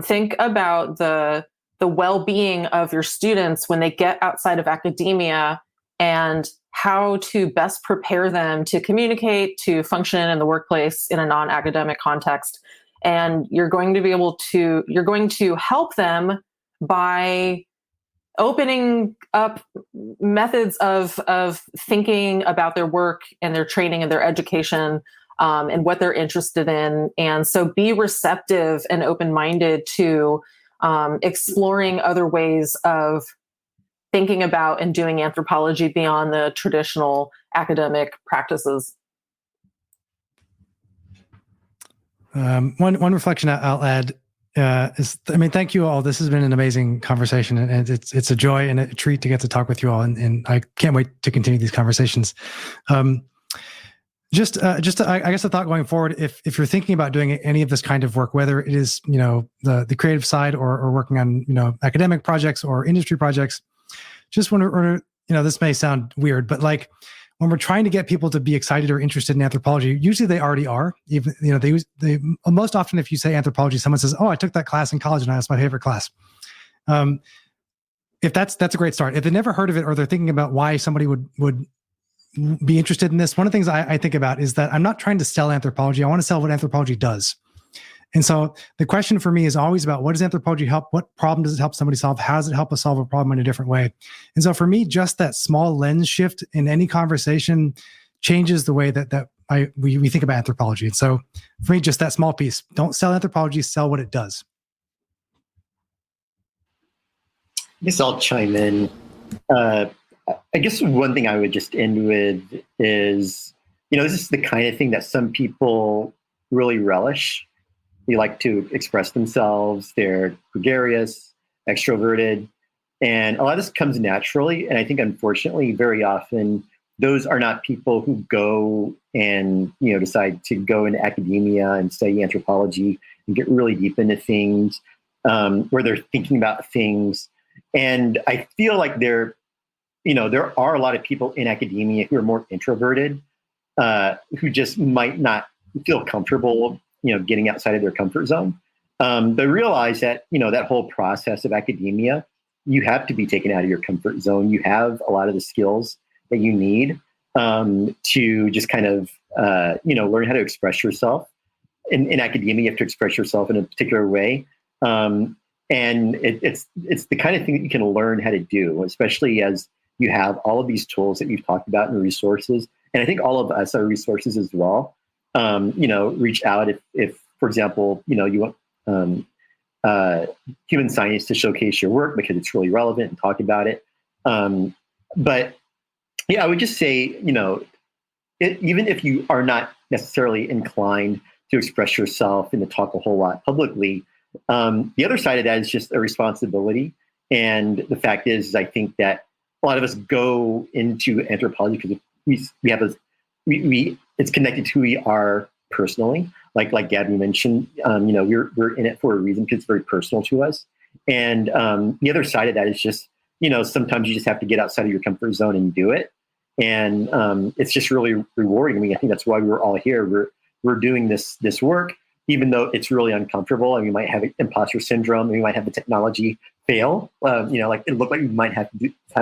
Think about the well-being of your students when they get outside of academia, and how to best prepare them to communicate, to function in the workplace in a non-academic context. And you're going to help them by opening up methods of thinking about their work and their training and their education, and what they're interested in. And so be receptive and open-minded to exploring other ways of thinking about and doing anthropology beyond the traditional academic practices. One reflection I'll add is, thank you all. This has been an amazing conversation, and it's a joy and a treat to get to talk with you all. And I can't wait to continue these conversations. I guess the thought going forward, if you're thinking about doing any of this kind of work, whether it is, the creative side or working on, academic projects or industry projects, just want to, this may sound weird, but like when we're trying to get people to be excited or interested in anthropology, usually they already are. Even, they most often, if you say anthropology, someone says, "Oh, I took that class in college and that's my favorite class." If that's a great start. If they never heard of it, or they're thinking about why somebody would be interested in this, one of the things I think about is that I'm not trying to sell anthropology. I want to sell what anthropology does. And so the question for me is always about, what does anthropology help? What problem does it help somebody solve? How does it help us solve a problem in a different way? And so for me, just that small lens shift in any conversation changes the way that we think about anthropology. And so for me, just that small piece, don't sell anthropology, sell what it does. I guess I'll chime in. I guess one thing I would just end with is this is the kind of thing that some people really relish. They like to express themselves. They're gregarious, extroverted, and a lot of this comes naturally. And I think, unfortunately, very often those are not people who go and decide to go into academia and study anthropology and get really deep into things, where they're thinking about things. And I feel like there are a lot of people in academia who are more introverted, who just might not feel comfortable, getting outside of their comfort zone. But realize that, that whole process of academia, you have to be taken out of your comfort zone. You have a lot of the skills that you need to just kind of, learn how to express yourself. In academia, you have to express yourself in a particular way. And it's the kind of thing that you can learn how to do, especially as you have all of these tools that you've talked about and resources. And I think all of us are resources as well. Reach out if, for example, you want human science to showcase your work because it's really relevant and talk about it. But yeah, I would just say, even if you are not necessarily inclined to express yourself and to talk a whole lot publicly, the other side of that is just a responsibility. And the fact is I think that a lot of us go into anthropology because it's connected to who we are personally. Like Gabby mentioned, we're in it for a reason because it's very personal to us. And the other side of that is just, sometimes you just have to get outside of your comfort zone and do it. And it's just really rewarding. I mean, I think that's why we're all here. We're doing this work, even though it's really uncomfortable, and we might have imposter syndrome, and we might have the technology fail. Like it looked like we might have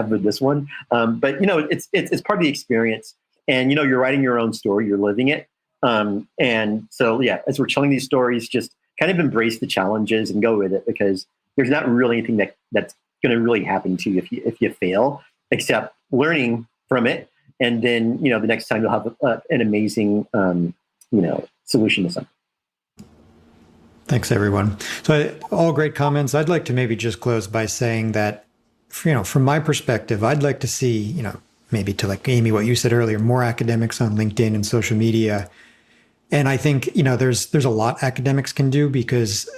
with this one. But it's part of the experience. And you're writing your own story, you're living it. And so yeah, as we're telling these stories, just kind of embrace the challenges and go with it, because there's not really anything that's going to really happen to you if you fail, except learning from it. And then, the next time you'll have an amazing, solution to something. Thanks, everyone. So all great comments. I'd like to maybe just close by saying that, from my perspective, I'd like to see, maybe to like Amy, what you said earlier, more academics on LinkedIn and social media. And I think, there's a lot academics can do, because,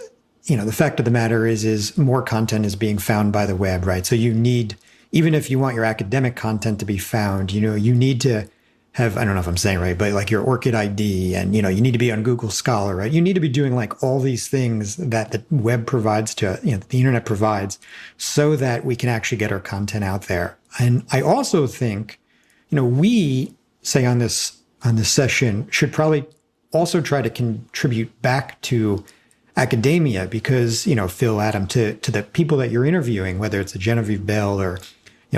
the fact of the matter is more content is being found by the web, right? So you need, even if you want your academic content to be found, you need to have, I don't know if I'm saying right, but like your ORCID ID, and, you need to be on Google Scholar, right? You need to be doing like all these things that the web provides to, the internet provides, so that we can actually get our content out there. And I also think, we say on this session should probably also try to contribute back to academia, because, Phil, Adam, to the people that you're interviewing, whether it's a Genevieve Bell or,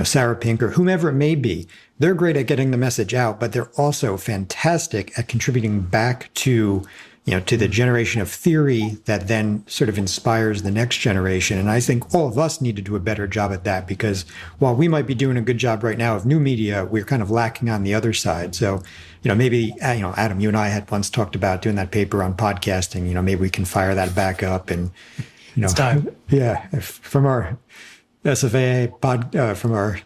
Sarah Pink or whomever it may be, they're great at getting the message out, but they're also fantastic at contributing back to, to the generation of theory that then sort of inspires the next generation. And I think all of us need to do a better job at that, because while we might be doing a good job right now of new media, we're kind of lacking on the other side. So, maybe, Adam, you and I had once talked about doing that paper on podcasting. Maybe we can fire that back up and, it's time. Yeah, from our SFAA from our,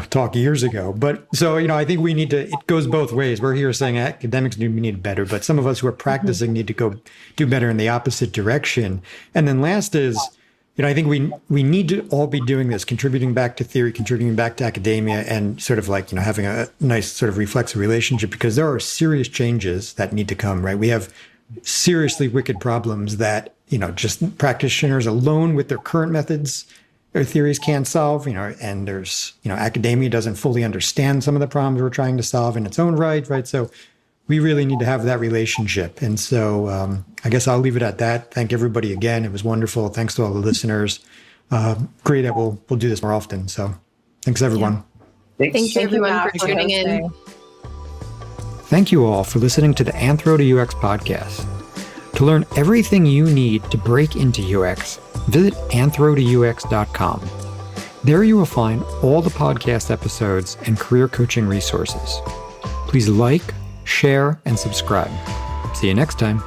talk years ago. But so, I think we need to, it goes both ways. We're here saying academics need better, but some of us who are practicing need to go do better in the opposite direction. And then last is, I think we need to all be doing this, contributing back to theory, contributing back to academia, and sort of like, having a nice sort of reflexive relationship, because there are serious changes that need to come, right? We have seriously wicked problems that, just practitioners alone with their current methods or theories can't solve, and there's, academia doesn't fully understand some of the problems we're trying to solve in its own right? So we really need to have that relationship. And so I guess I'll leave it at that. Thank everybody again. It was wonderful. Thanks to all the listeners. Great that we'll do this more often. So thanks, everyone. Yeah. Thank you, everyone, for tuning in. Thank you all for listening to the Anthro to UX podcast. To learn everything you need to break into UX, visit anthro2ux.com. There you will find all the podcast episodes and career coaching resources. Please like, share, and subscribe. See you next time.